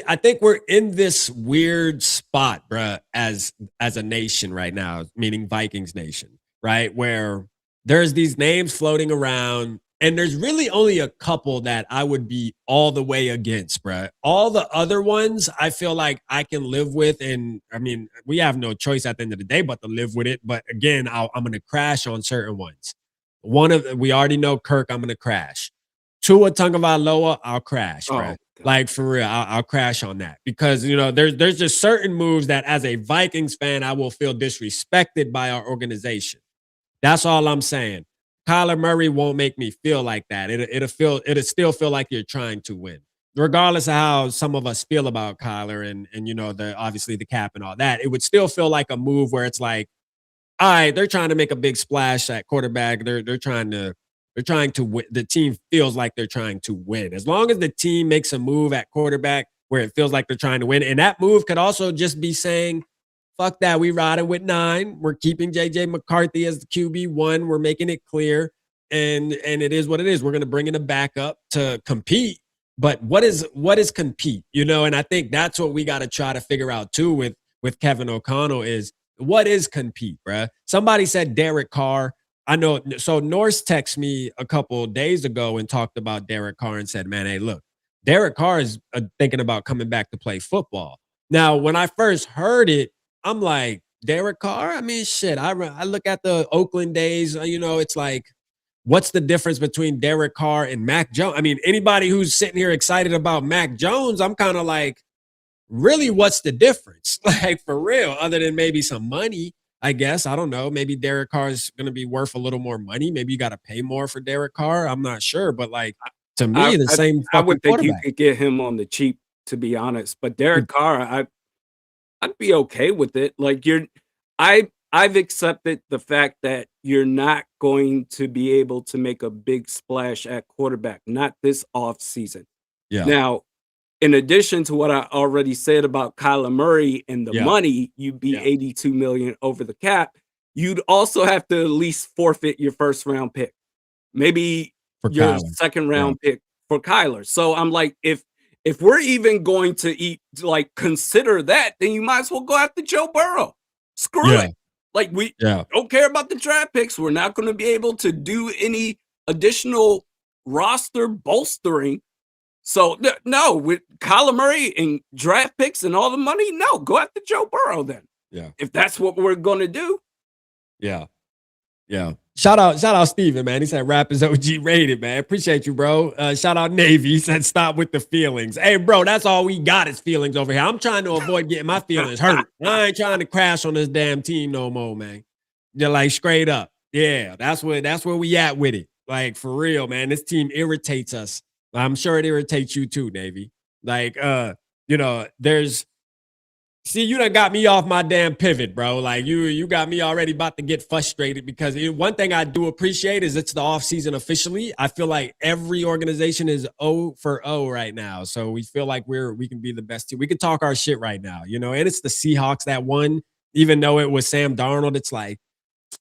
S2: I think we're in this weird spot, bruh, as a nation right now, meaning Vikings nation, right? Where there's these names floating around, and there's really only a couple that I would be all the way against, bruh. All the other ones, I feel like I can live with, and I mean, we have no choice at the end of the day but to live with it. But again, I'm going to crash on certain ones. We already know Kirk, I'm going to crash. Tua Tagovailoa, I'll crash, bruh. Like for real, I'll crash on that because there's just certain moves that as a Vikings fan I will feel disrespected by our organization. That's all I'm saying. Kyler Murray won't make me feel like that. It'll still feel like you're trying to win, regardless of how some of us feel about Kyler and obviously the cap and all that. It would still feel like a move where it's like, all right, they're trying to make a big splash at quarterback. They're trying to win. The team feels like they're trying to win. As long as the team makes a move at quarterback where it feels like they're trying to win. And that move could also just be saying, fuck that, we riding with 9. We're keeping JJ McCarthy as the QB1. We're making it clear. And it is what it is. We're going to bring in a backup to compete. But what is compete? And I think that's what we got to try to figure out too with Kevin O'Connell is what is compete, bruh? Somebody said Derek Carr. I know. So Norse texted me a couple of days ago and talked about Derek Carr and said, man, hey, look, Derek Carr is thinking about coming back to play football. Now, when I first heard it, I'm like, Derek Carr? I mean, shit, I look at the Oakland days, it's like, what's the difference between Derek Carr and Mac Jones? I mean, anybody who's sitting here excited about Mac Jones, I'm kind of like, really, what's the difference? Like, for real, other than maybe some money. I guess. I don't know. Maybe Derek Carr is going to be worth a little more money. Maybe you got to pay more for Derek Carr. I'm not sure. But like to me, the same
S3: I would think you
S2: quarterback.
S3: could get him on the cheap, to be honest. But Derek Carr, I'd be okay with it. Like I've accepted the fact that you're not going to be able to make a big splash at quarterback, not this off season.
S2: Yeah.
S3: Now, in addition to what I already said about Kyler Murray and the
S2: Yeah.
S3: money, you'd be
S2: Yeah.
S3: 82 million over the cap. You'd also have to at least forfeit your first round pick, maybe
S2: For
S3: your
S2: Kyler.
S3: second
S2: Yeah.
S3: round pick for Kyler. So I'm like, if we're even going to consider that, then you might as well go after Joe Burrow. Screw
S2: Yeah.
S3: it. Like we
S2: Yeah.
S3: don't care about the draft picks. We're not going to be able to do any additional roster bolstering. So no, with Kyler Murray and draft picks and all the money, no, go after Joe Burrow then.
S2: Yeah.
S3: If that's what we're going to do.
S2: Yeah. Yeah. Shout out Steven, man. He said rap is OG rated, man. Appreciate you, bro. Shout out Navy. He said stop with the feelings. Hey, bro, that's all we got is feelings over here. I'm trying to avoid getting my feelings hurt. I ain't trying to crash on this damn team no more, man. You're like straight up. Yeah, that's where we at with it. Like for real, man. This team irritates us. I'm sure it irritates you too, Navy. Like there's See, you done got me off my damn pivot, bro. Like you got me already about to get frustrated because one thing I do appreciate is it's the off season officially. I feel like every organization is O for O right now. So we feel like we can be the best team. We can talk our shit right now, and it's the Seahawks that won, even though it was Sam Darnold. It's like,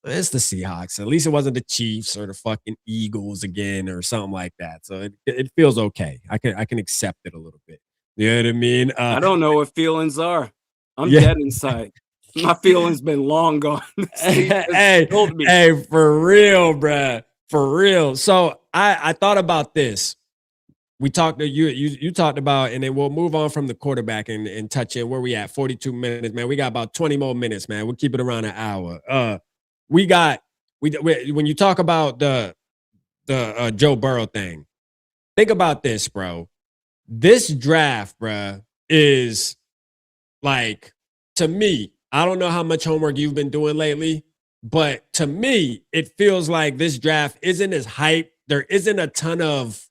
S2: it's the Seahawks. At least it wasn't the Chiefs or the fucking Eagles again or something like that. So it feels okay. I can accept it a little bit. You know what I mean?
S3: I don't know what feelings are. I'm
S2: Yeah.
S3: dead inside. My feelings been long gone.
S2: Hey, for real, bruh. For real. So I thought about this. We talked to you talked about, and then we'll move on from the quarterback and touch in where we at 42 minutes, man. We got about 20 more minutes, man. We'll keep it around an hour. When you talk about the Joe Burrow thing, think about this, bro. This draft, bruh, is like, to me, I don't know how much homework you've been doing lately, but to me, it feels like this draft isn't as hype. There isn't a ton of,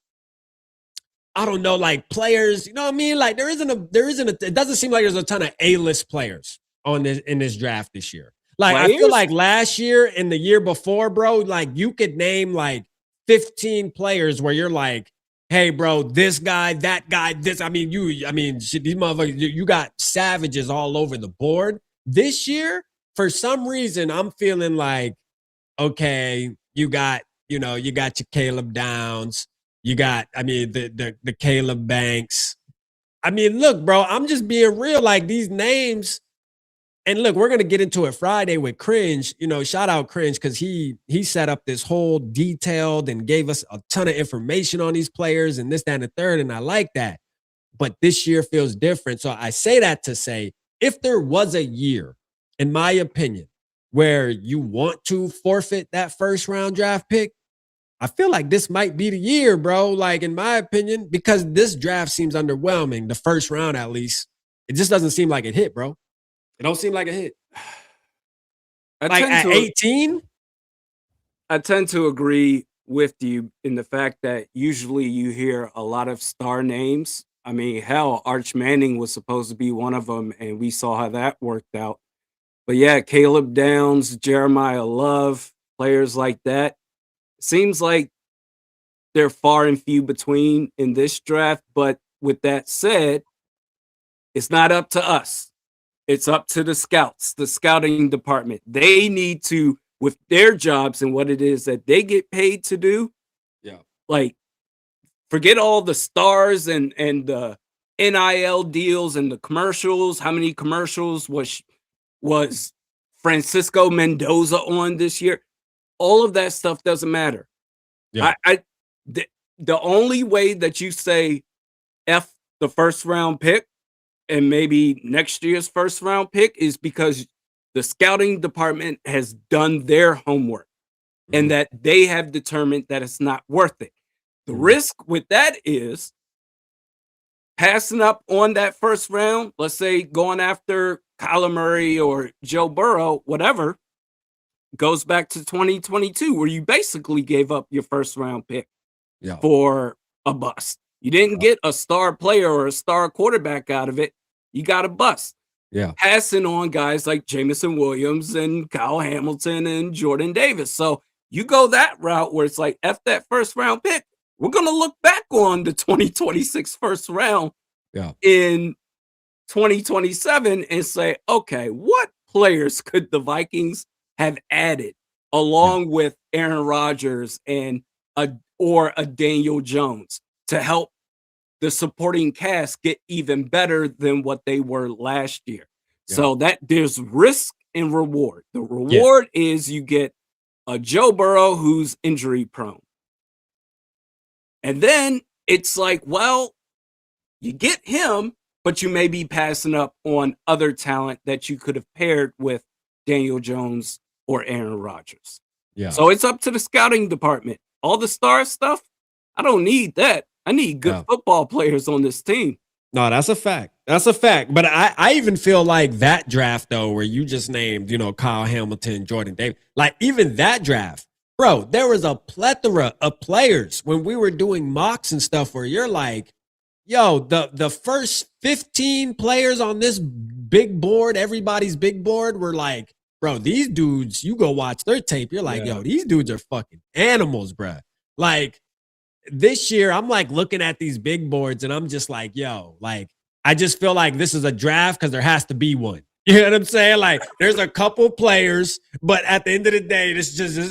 S2: I don't know, like players, you know what I mean? Like it doesn't seem like there's a ton of A-list players in this draft this year. Like I feel like last year and the year before, bro, like you could name like 15 players where you're like, hey, bro, this guy, that guy, this. Shit, these motherfuckers, you got savages all over the board. This year, for some reason, I'm feeling like, okay, you got your Caleb Downs. You got, the Caleb Banks. Look, bro, I'm just being real. Like these names, and look, we're gonna get into it Friday with Cringe. Shout out Cringe because he set up this whole detailed and gave us a ton of information on these players and this, that, and the third. And I like that. But this year feels different. So I say that to say, if there was a year, in my opinion, where you want to forfeit that first round draft pick, I feel like this might be the year, bro. Like, in my opinion, because this draft seems underwhelming, the first round at least. It just doesn't seem like it hit, bro. It don't seem like a hit. Like at 18?
S3: I tend to agree with you in the fact that usually you hear a lot of star names. Hell, Arch Manning was supposed to be one of them, and we saw how that worked out. But yeah, Caleb Downs, Jeremiah Love, players like that. Seems like they're far and few between in this draft. But with that said, it's not up to us. It's up to the scouts, the scouting department. They need to, with their jobs and what it is that they get paid to do.
S2: Yeah.
S3: Like, forget all the stars and the NIL deals and the commercials. How many commercials was Francisco Mendoza on this year? All of that stuff doesn't matter.
S2: Yeah.
S3: The only way that you say F the first round pick and maybe next year's first round pick is because the scouting department has done their homework and that they have determined that it's not worth it. The risk with that is passing up on that first round, let's say going after Kyler Murray or Joe Burrow, whatever, goes back to 2022, where you basically gave up your first round pick for a bust. You didn't get a star player or a star quarterback out of it. You got a bust.
S2: Yeah.
S3: passing on guys like Jamison Williams and Kyle Hamilton and Jordan Davis. So you go that route where it's like, F that first round pick. We're going to look back on the 2026 first round
S2: Yeah.
S3: in 2027 and say, okay, what players could the Vikings have added along with Aaron Rodgers and a Daniel Jones to help the supporting cast get even better than what they were last year.
S2: Yeah.
S3: So that there's risk and reward. The
S2: Yeah.
S3: reward is you get a Joe Burrow who's injury prone. And then it's like, well, you get him, but you may be passing up on other talent that you could have paired with Daniel Jones or Aaron Rodgers.
S2: Yeah.
S3: So it's up to the scouting department. All the star stuff, I don't need that. I need good football players on this team.
S2: No, that's a fact. That's a fact. But I even feel like that draft, though, where you just named, Kyle Hamilton, Jordan Davis, like even that draft, bro, there was a plethora of players when we were doing mocks and stuff where you're like, yo, the first 15 players on this big board, everybody's big board, were like, bro, these dudes, you go watch their tape, you're like, yo, these dudes are fucking animals, bro. Like, this year, I'm like looking at these big boards and I'm just like, yo, like, I just feel like this is a draft because there has to be one. You know what I'm saying? Like, there's a couple players, but at the end of the day,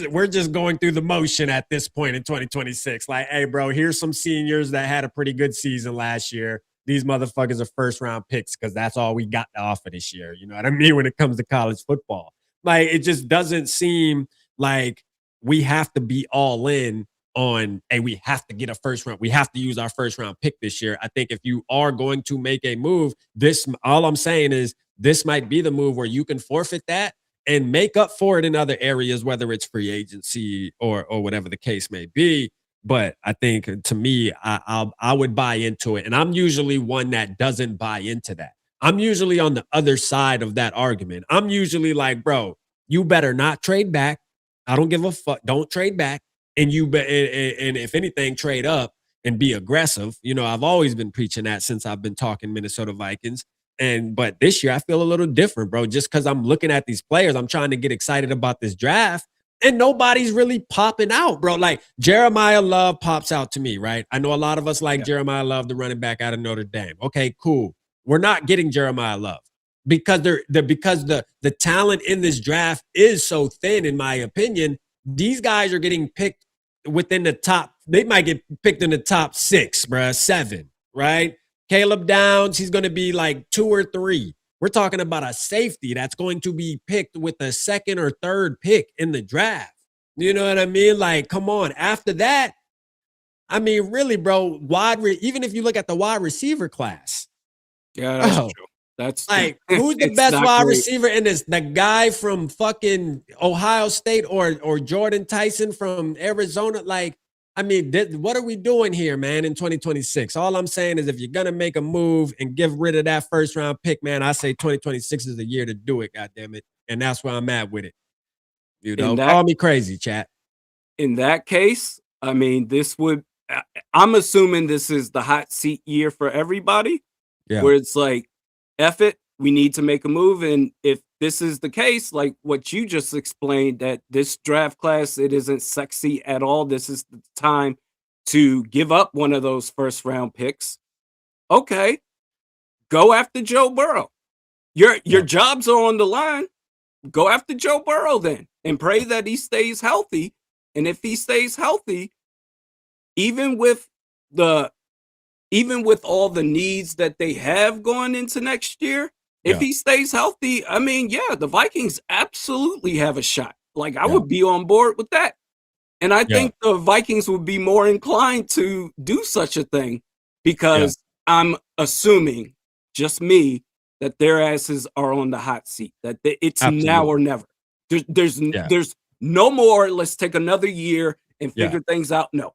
S2: we're just going through the motion at this point in 2026. Like, hey, bro, here's some seniors that had a pretty good season last year. These motherfuckers are first round picks because that's all we got to offer this year. You know what I mean? When it comes to college football, like, it just doesn't seem like we have to be all in on, hey, we have to get a first round. We have to use our first round pick this year. I think if you are going to make a move, all I'm saying is this might be the move where you can forfeit that and make up for it in other areas, whether it's free agency or whatever the case may be. But I think, to me, I would buy into it. And I'm usually one that doesn't buy into that. I'm usually on the other side of that argument. I'm usually like, bro, you better not trade back. I don't give a fuck. Don't trade back. And and if anything, trade up and be aggressive. I've always been preaching that since I've been talking Minnesota Vikings. But this year I feel a little different, bro. Just because I'm looking at these players, I'm trying to get excited about this draft, and nobody's really popping out, bro. Like, Jeremiah Love pops out to me, right? I know a lot of us like Jeremiah Love, the running back out of Notre Dame. Okay, cool. We're not getting Jeremiah Love because the talent in this draft is so thin, in my opinion. These guys are getting picked within the top. They might get picked in the top 6, bruh, 7, right? Caleb Downs, he's going to be like 2 or 3. We're talking about a safety that's going to be picked with the 2nd or 3rd pick in the draft. You know what I mean? Like, come on. After that, I mean, really, bro, even if you look at the wide receiver class.
S3: Yeah, that's true. That's
S2: like, who's the best wide receiver in this? The guy from fucking Ohio State or Jordan Tyson from Arizona? Like, I mean, what are we doing here, man, in 2026? All I'm saying is, if you're going to make a move and get rid of that first round pick, man, I say 2026 is the year to do it, goddammit. And that's where I'm at with it. Call me crazy, chat.
S3: In that case, I mean, I'm assuming this is the hot seat year for everybody, where it's like, F it, we need to make a move. And if this is the case, like what you just explained, that this draft class, it isn't sexy at all. This is the time to give up one of those first round picks. Okay, go after Joe Burrow. Your jobs are on the line. Go after Joe Burrow then and pray that he stays healthy. And if he stays healthy, even with all the needs that they have going into next year, if he stays healthy, I mean, the Vikings absolutely have a shot. Like, I would be on board with that. And I think the Vikings would be more inclined to do such a thing because I'm assuming, just me, that their asses are on the hot seat, that it's now or never. There's no more, let's take another year and figure things out. No,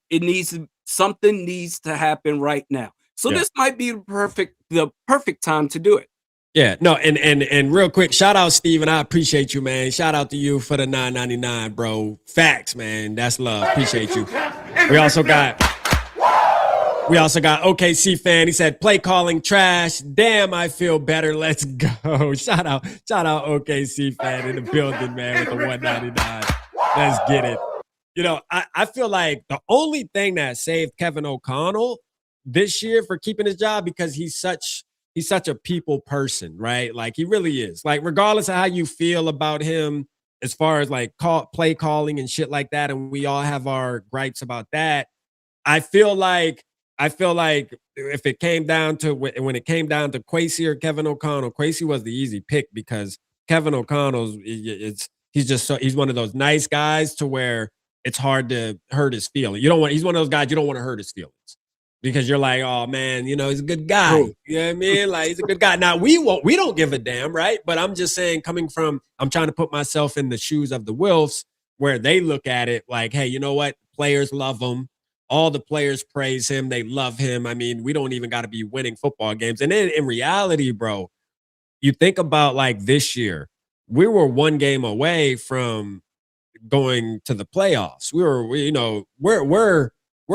S3: something needs to happen right now. So this might be the perfect time to do it.
S2: Yeah, no, and real quick, shout out Steven. I appreciate you, man. Shout out to you for the $9.99, bro. Facts, man. That's love. Appreciate you. We also got We also got OKC fan. He said, play calling trash. Damn, I feel better. Let's go. Shout out OKC fan in the building, man, with the 199. Let's get it. You know, I feel like the only thing that saved Kevin O'Connell this year for keeping his job, because he's such a people person, right? Like, he really is. Like, regardless of how you feel about him as far as like play calling and shit like that, and we all have our gripes about that. I feel like if it came down to when it came down to Kwesi or Kevin O'Connell, Kwesi was the easy pick because Kevin O'Connell's he's one of those nice guys to where it's hard to hurt his feelings. He's one of those guys you don't want to hurt his feelings because you're like, oh man, he's a good guy.
S3: True.
S2: You know what I mean? Like, he's a good guy. Now we don't give a damn, right? But I'm just saying, I'm trying to put myself in the shoes of the Wilfs where they look at it like, hey, you know what? Players love him. All the players praise him. They love him. I mean, we don't even got to be winning football games. And then in reality, bro, you think about like this year, we were one game away from going to the playoffs. We're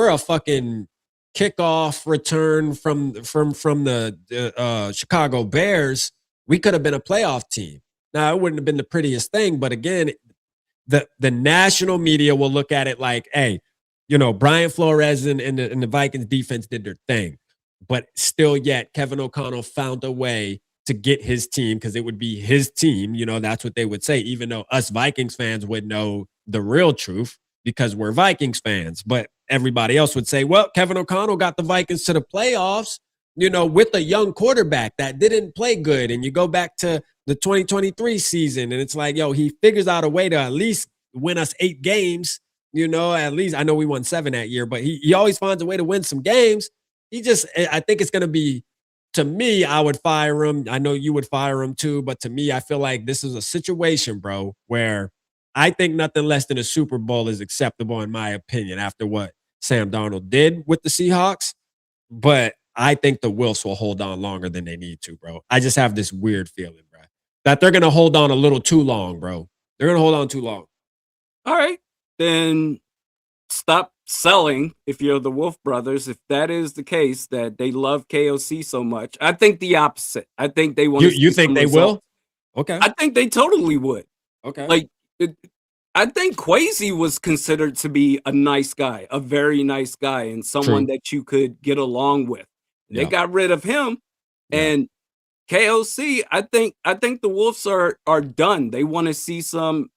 S2: a fucking kickoff return from the Chicago Bears. We could have been a playoff team. Now, it wouldn't have been the prettiest thing, but again, the national media will look at it like, hey, Brian Flores and the Vikings defense did their thing, but still yet Kevin O'Connell found a way to get his team because it would be his team. That's what they would say, even though us Vikings fans would know the real truth because we're Vikings fans. But everybody else would say, well, Kevin O'Connell got the Vikings to the playoffs, with a young quarterback that didn't play good. And you go back to the 2023 season and it's like, yo, he figures out a way to at least win us 8 games. At least I know we won 7 that year, but he always finds a way to win some games. I think it's going to be, to me, I would fire him. I know you would fire him too, but to me, I feel like this is a situation, bro, where I think nothing less than a Super Bowl is acceptable, in my opinion, after what Sam Darnold did with the Seahawks. But I think the Wilfs will hold on longer than they need to, bro. I just have this weird feeling, bro, that they're going to hold on a little too long, bro. They're going to hold on too long.
S3: All right. Then stop selling if you're the Wolf brothers. If that is the case, that they love KOC so much, I think the opposite. I think they want.
S2: You think they will? Okay.
S3: I think they totally would.
S2: Okay.
S3: Like, I think Kwesi was considered to be a nice guy, a very nice guy, and someone that you could get along with. They got rid of him, and KOC. I think the Wolves are done. They want to see some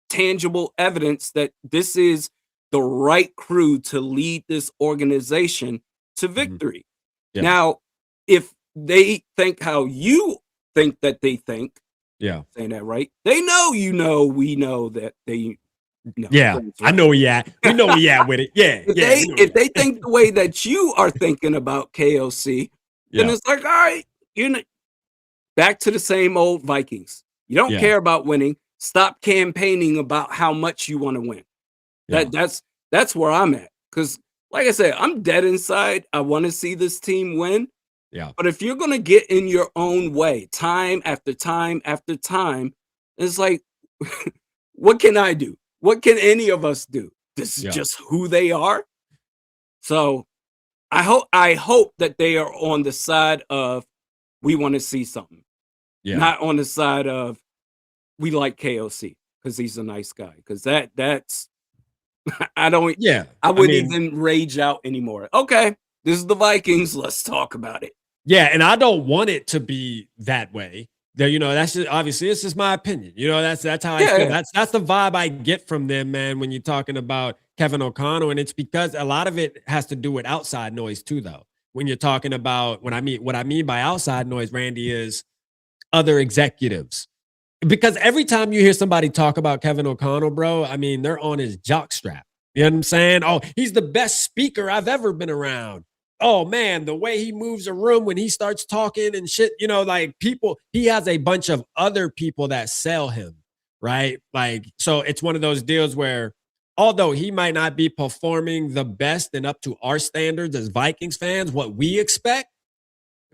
S3: tangible evidence that this is the right crew to lead this organization to victory.
S2: Yeah.
S3: Now, if they think how you think that they think, saying that right, they know, we know that they know.
S2: Yeah, right. I know we at with it. Yeah.
S3: If they think the way that you are thinking about KOC, then it's like, all right, back to the same old Vikings. You don't care about winning. Stop campaigning about how much you want to win. That's where I'm at. Because, like I said, I'm dead inside. I want to see this team win.
S2: Yeah.
S3: But if you're going to get in your own way time after time after time, it's like, what can I do? What can any of us do? This is just who they are. So I hope that they are on the side of we want to see something. Not on the side of we like KOC because he's a nice guy. Because that's I wouldn't even rage out anymore. Okay, this is the Vikings. Let's talk about it.
S2: Yeah, and I don't want it to be that way. That's just, obviously it's just my opinion. That's how I feel. That's the vibe I get from them, man, when you're talking about Kevin O'Connell. And it's because a lot of it has to do with outside noise too, though. When you're talking about what I mean by outside noise, Randy, is other executives. Because every time you hear somebody talk about Kevin O'Connell, bro, I mean, they're on his jockstrap. You know what I'm saying? Oh, he's the best speaker I've ever been around. Oh, man, the way he moves a room when he starts talking and shit, like people, he has a bunch of other people that sell him, right? Like, so it's one of those deals where, although he might not be performing the best and up to our standards as Vikings fans, what we expect,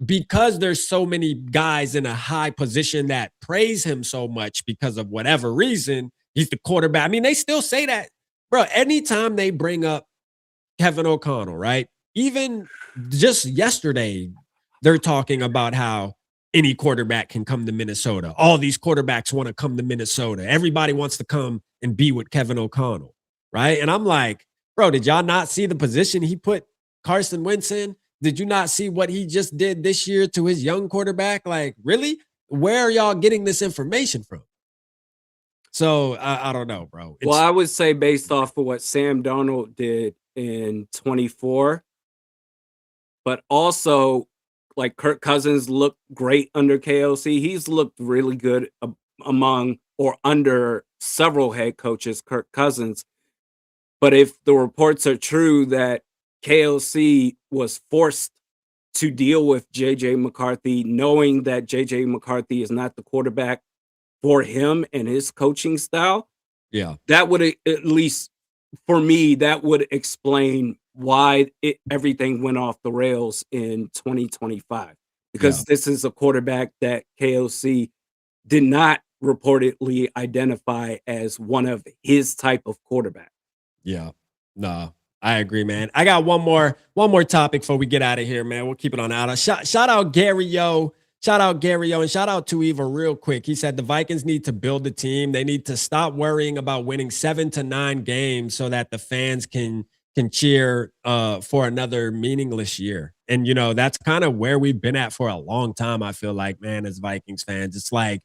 S2: because there's so many guys in a high position that praise him so much because of whatever reason, he's the quarterback. I mean, they still say that, bro. Anytime they bring up Kevin O'Connell, right? even just yesterday, they're talking about how any quarterback can come to Minnesota. All these quarterbacks want to come to Minnesota. Everybody wants to come and be with Kevin O'Connell, right? And I'm like, bro, did y'all not see the position he put Carson Wentz in? Did you not see what he just did this year to his young quarterback? Like, really? Where are y'all getting this information from? So I don't know, bro.
S3: Well, I would say based off of what Sam Darnold did in 24, but also like Kirk Cousins looked great under KOC. He's looked really good among or under several head coaches, Kirk Cousins. But if the reports are true that KOC was forced to deal with JJ McCarthy, knowing that JJ McCarthy is not the quarterback for him and his coaching style,
S2: yeah,
S3: that would at least for me, that would explain why everything went off the rails in 2025. Because this is a quarterback that KOC did not reportedly identify as one of his type of quarterback.
S2: Yeah. No, I agree, man. I got one more topic before we get out of here, man. We'll keep it on out. Shout out Gary Yo. Shout out Gary Yo and shout out to Eva real quick. He said the Vikings need to build a team. They need to stop worrying about winning 7 to 9 games so that the fans can cheer for another meaningless year. And you know, that's kind of where we've been at for a long time. I feel like, man, as Vikings fans, it's like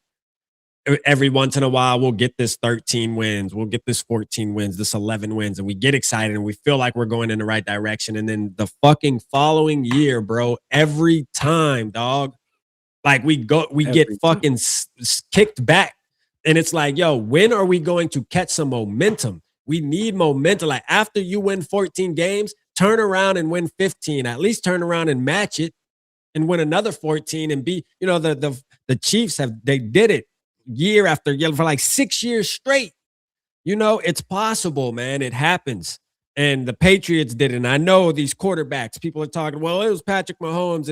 S2: every once in a while we'll get this 13 wins, we'll get this 14 wins, this 11 wins, and we get excited and we feel like we're going in the right direction. And then the fucking following year, bro, every time, dog, like we get fucking kicked back. And it's like, yo, when are we going to catch some momentum? We need momentum. Like after you win 14 games, turn around and win 15. At least turn around and match it and win another 14 and be, you know, the Chiefs they did it year after year for like 6 years straight. You know, it's possible, man. It happens. And the Patriots did it. And I know these quarterbacks, people are talking, well, it was Patrick Mahomes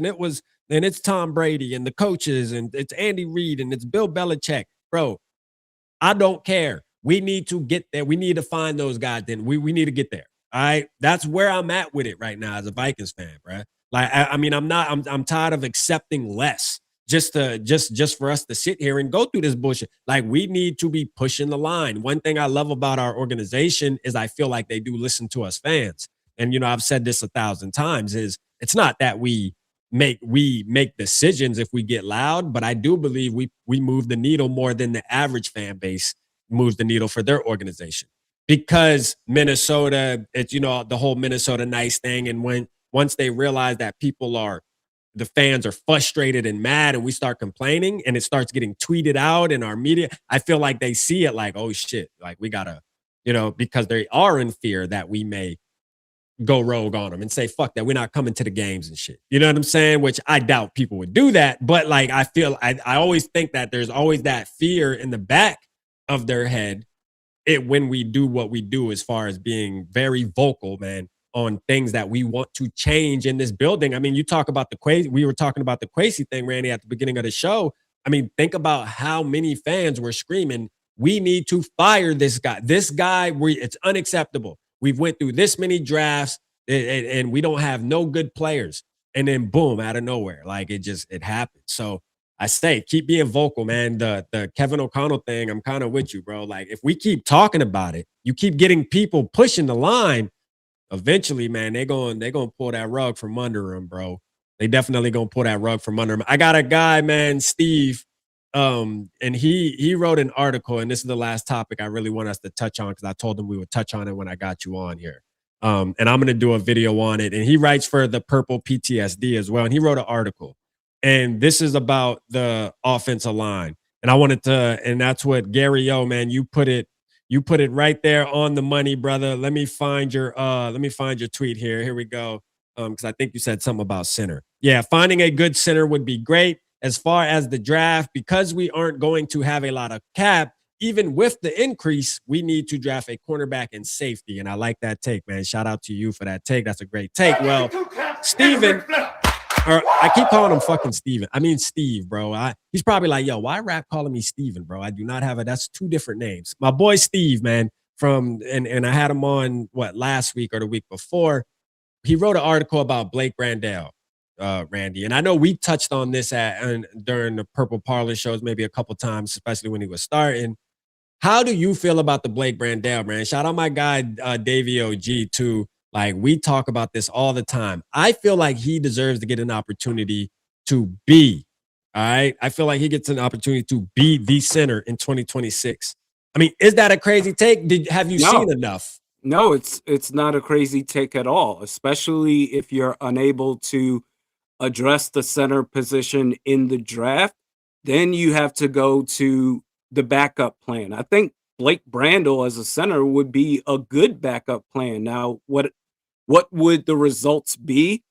S2: and it's Tom Brady and the coaches and it's Andy Reid and it's Bill Belichick. Bro, I don't care. We need to get there. We need to find those guys. Then we need to get there. All right. That's where I'm at with it right now as a Vikings fan, bro. Like, I mean, I'm tired of accepting less just for us to sit here and go through this bullshit. Like we need to be pushing the line. One thing I love about our organization is I feel like they do listen to us fans. And, you know, I've said this 1,000 times is it's not that we make decisions if we get loud, but I do believe we move the needle more than the average fan base moves the needle for their organization. Because Minnesota, it's, you know, the whole Minnesota nice thing. And once they realize that the fans are frustrated and mad and we start complaining and it starts getting tweeted out in our media, I feel like they see it like, oh shit, like we gotta, you know, because they are in fear that we may go rogue on them and say, fuck that, we're not coming to the games and shit. You know what I'm saying? Which I doubt people would do that. But like, I feel, I always think that there's always that fear in the back of their head when we do what we do as far as being very vocal, man, on things that we want to change in this building. I mean, you talk about we were talking about the Kwesi thing, Randy, at the beginning of the show. I mean, think about how many fans were screaming, we need to fire this guy. This guy, it's unacceptable. We've went through this many drafts and we don't have no good players. And then boom, out of nowhere, like it happened. So I say, keep being vocal, man. The Kevin O'Connell thing, I'm kind of with you, bro. Like if we keep talking about it, you keep getting people pushing the line, eventually, man, they're going to pull that rug from under him, bro. They definitely going to pull that rug from under him. I got a guy, man, Steve, and he wrote an article, and this is the last topic I really want us to touch on because I told him we would touch on it when I got you on here. And I'm going to do a video on it. And he writes for the Purple PTSD as well. And he wrote an article. And this is about the offensive line. And I wanted to, and that's what Gary O, man, you put it right there on the money, brother. Let me find your tweet here. Here we go. Because I think you said something about center. Yeah, finding a good center would be great. As far as the draft, because we aren't going to have a lot of cap, even with the increase, we need to draft a cornerback and safety. And I like that take, man. Shout out to you for that take. That's a great take. Well, Steven, or I keep calling him fucking Steven. I mean Steve, bro. He's probably like, yo, why rap calling me Steven, bro? I do not have that's two different names. My boy Steve, man, and I had him on last week or the week before. he wrote an article about Blake Brandel, Randy, and I know we touched on this during the Purple Parlor shows maybe a couple times, especially when he was starting. How do you feel about the Blake Brandel, man? Shout out my guy, Davey OG, too. Like, we talk about this all the time. I feel like he deserves to get an opportunity to be, all right? I feel like he gets an opportunity to be the center in 2026. I mean, is that a crazy take? Have you seen
S3: No.
S2: enough?
S3: No, it's not a crazy take at all, especially if you're unable to address the center position in the draft, then you have to go to the backup plan. I think Blake Brandel as a center would be a good backup plan. Now, what would the results be?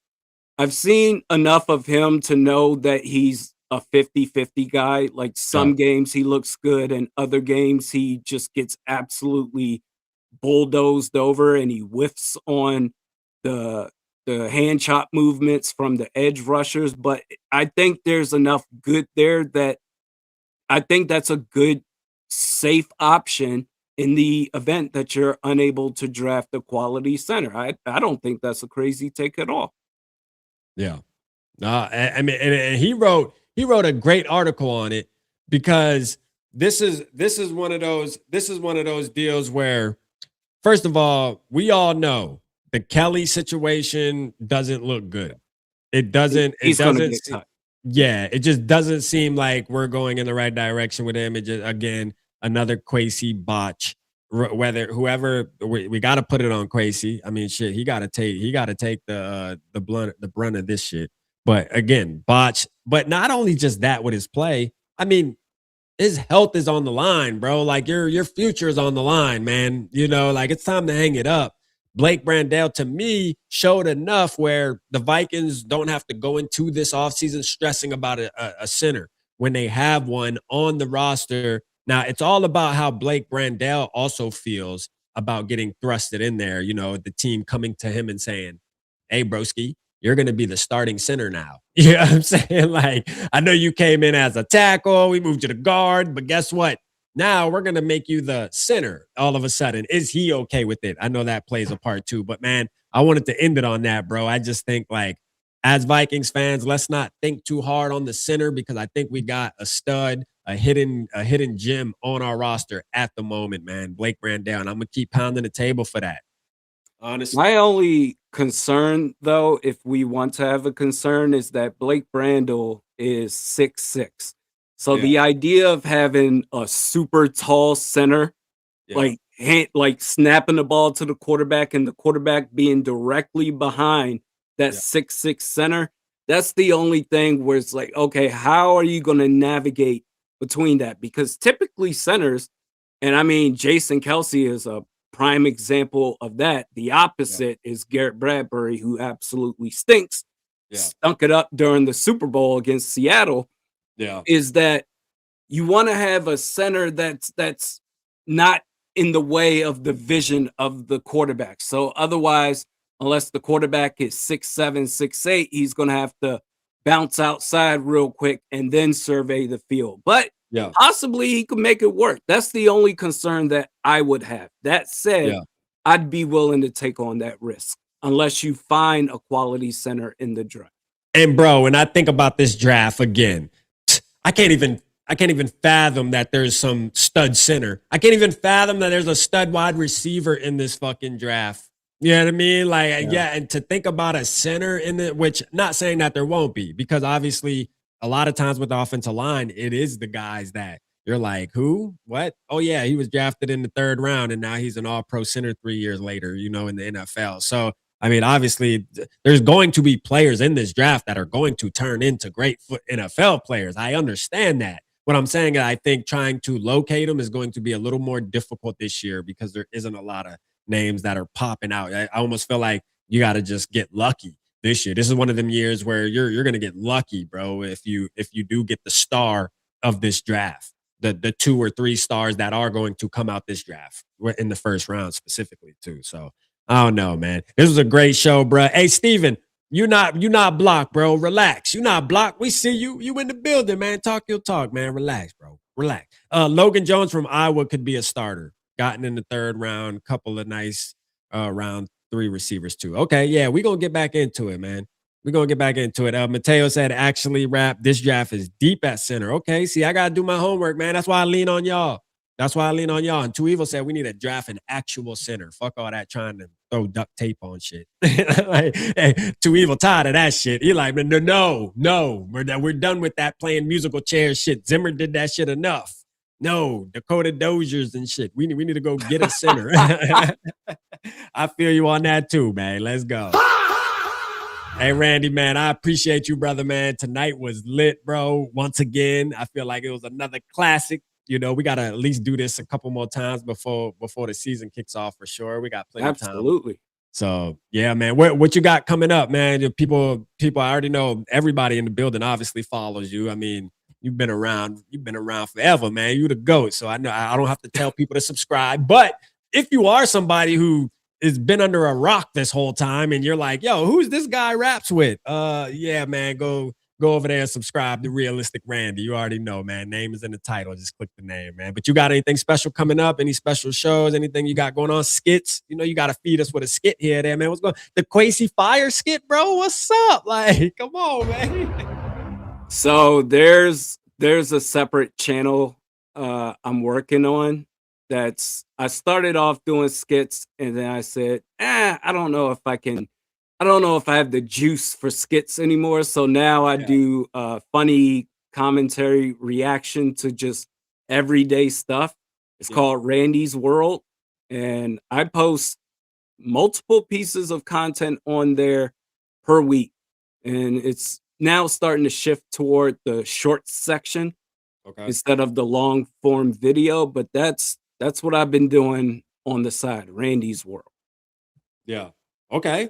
S3: I've seen enough of him to know that he's a 50-50 guy. Like
S2: Yeah,
S3: some games he looks good and other games he just gets absolutely bulldozed over and he whiffs on the hand chop movements from the edge rushers, but I think there's enough good there that I think that's a good safe option in the event that you're unable to draft a quality center. I don't think that's a crazy take at all.
S2: yeah. I mean, and he wrote a great article on it because this is one of those deals where, first of all, we all know the Kelly situation doesn't look good. It doesn't. It
S3: He's going to
S2: doesn't.
S3: get cut.
S2: Yeah, it just doesn't seem like we're going in the right direction with him. It just, again, another Quasi botch. Whether whoever we got to put it on Quasi. I mean, shit, he got to take the brunt of this shit. But again, botch. But not only just that with his play. I mean, his health is on the line, bro. Like your future is on the line, man. You know, like it's time to hang it up. Blake Brandel, to me, showed enough where the Vikings don't have to go into this offseason stressing about a center when they have one on the roster. Now, it's all about how Blake Brandel also feels about getting thrusted in there. You know, the team coming to him and saying, hey, broski, you're going to be the starting center now. You know what I'm saying? Like, I know you came in as a tackle, we moved you to guard, but guess what? Now we're going to make you the center all of a sudden. Is he okay with it? I know that plays a part too, but man, I wanted to end it on that, bro. I just think, like, as Vikings fans, let's not think too hard on the center because I think we got a stud, a hidden gem on our roster at the moment, man. Blake Brandel, and I'm going to keep pounding the table for that. Honestly.
S3: My only concern, though, if we want to have a concern, is that Blake Brandel is 6'6". So
S2: Yeah.
S3: the idea of having a super tall center,
S2: Yeah.
S3: like snapping the ball to the quarterback and the quarterback being directly behind that
S2: Yeah.
S3: 6'6" center, that's the only thing where it's like, okay, how are you going to navigate between that? Because typically centers, and I mean, Jason Kelsey is a prime example of that. The opposite is Garrett Bradbury, who absolutely stinks,
S2: Yeah.
S3: stunk it up during the Super Bowl against Seattle.
S2: Yeah.
S3: Is that you want to have a center that's not in the way of the vision of the quarterback. So otherwise, unless the quarterback is 6'7", 6'8", he's going to have to bounce outside real quick and then survey the field. But
S2: Yeah.
S3: possibly he could make it work. That's the only concern that I would have. That said,
S2: Yeah.
S3: I'd be willing to take on that risk unless you find a quality center in the draft.
S2: And bro, when I think about this draft again, I can't even fathom that there's some stud center. I can't even fathom that there's a stud wide receiver in this fucking draft. You know what I mean? Like, yeah, and to think about a center in it, which not saying that there won't be, because obviously a lot of times with the offensive line, it is the guys that you're like, who? What? Oh, yeah, he was drafted in the 3rd round, and now he's an all-pro center 3 years later, you know, in the NFL. So, I mean, obviously, there's going to be players in this draft that are going to turn into great NFL players. I understand that. What I'm saying is I think trying to locate them is going to be a little more difficult this year because there isn't a lot of names that are popping out. I almost feel like you got to just get lucky this year. This is one of them years where you're going to get lucky, bro, if you do get the star of this draft, the 2 or 3 stars that are going to come out this draft in the 1st round specifically too. So I don't know, man. This was a great show, bro. Hey, Steven, you not blocked, bro. Relax. You not blocked. We see you. You in the building, man. Talk your talk, man. Relax, bro. Relax. Logan Jones from Iowa could be a starter. Gotten in the 3rd round. Couple of nice round 3 receivers too. Okay, yeah, we're gonna get back into it, man. We're gonna get back into it. Mateo said, actually, rap, this draft is deep at center. Okay, see, I gotta do my homework, man. That's why I lean on y'all. That's why I lean on y'all. And Too Evil said we need to draft an actual center. Fuck all that trying to throw duct tape on shit. Like, hey, Too Evil tired of that shit. He like, no, we're done with that playing musical chairs shit. Zimmer did that shit enough. No, Dakota Dozier's and shit. We need to go get a center. I feel you on that too, man. Let's go. Hey, Randy, man, I appreciate you, brother, man. Tonight was lit, bro. Once again, I feel like it was another classic. You know, we got to at least do this a couple more times before the season kicks off for sure. We got plenty of time.
S3: Absolutely.
S2: So, yeah, man, what you got coming up, man? People, I already know everybody in the building obviously follows you. I mean, you've been around forever, man. You the GOAT. So I know I don't have to tell people to subscribe. But if you are somebody who has been under a rock this whole time and you're like, yo, who's this guy raps with? Yeah, man, go over there and subscribe to Realistic Randy. You already know, man. Name is in the title. Just click the name, man. But you got anything special coming up? Any special shows? Anything you got going on? Skits? You know, you got to feed us with a skit here, there, man. What's going on? The Quasi Fire skit, bro? What's up? Like, come on, man.
S3: So there's a separate channel I'm working on. I started off doing skits and then I said, I don't know if I have the juice for skits anymore. So now I do funny commentary reaction to just everyday stuff. It's called Randy's World. And I post multiple pieces of content on there per week. And it's now starting to shift toward the short section instead of the long form video. But that's what I've been doing on the side, Randy's World.
S2: Yeah. Okay.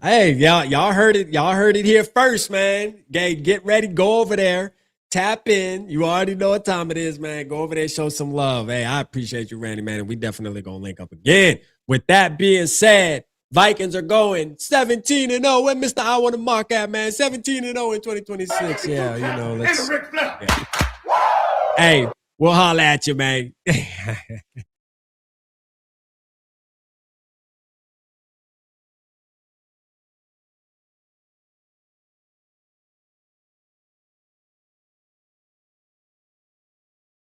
S2: Hey, y'all heard it. Y'all heard it here first, man. Get ready. Go over there. Tap in. You already know what time it is, man. Go over there, show some love. Hey, I appreciate you, Randy, man. And we definitely gonna link up again. With that being said, Vikings are going 17-0. Where Mr. I want to mark at, man? 17-0 in 2026. Yeah, you know, let's. Yeah. Hey, we'll holler at you, man.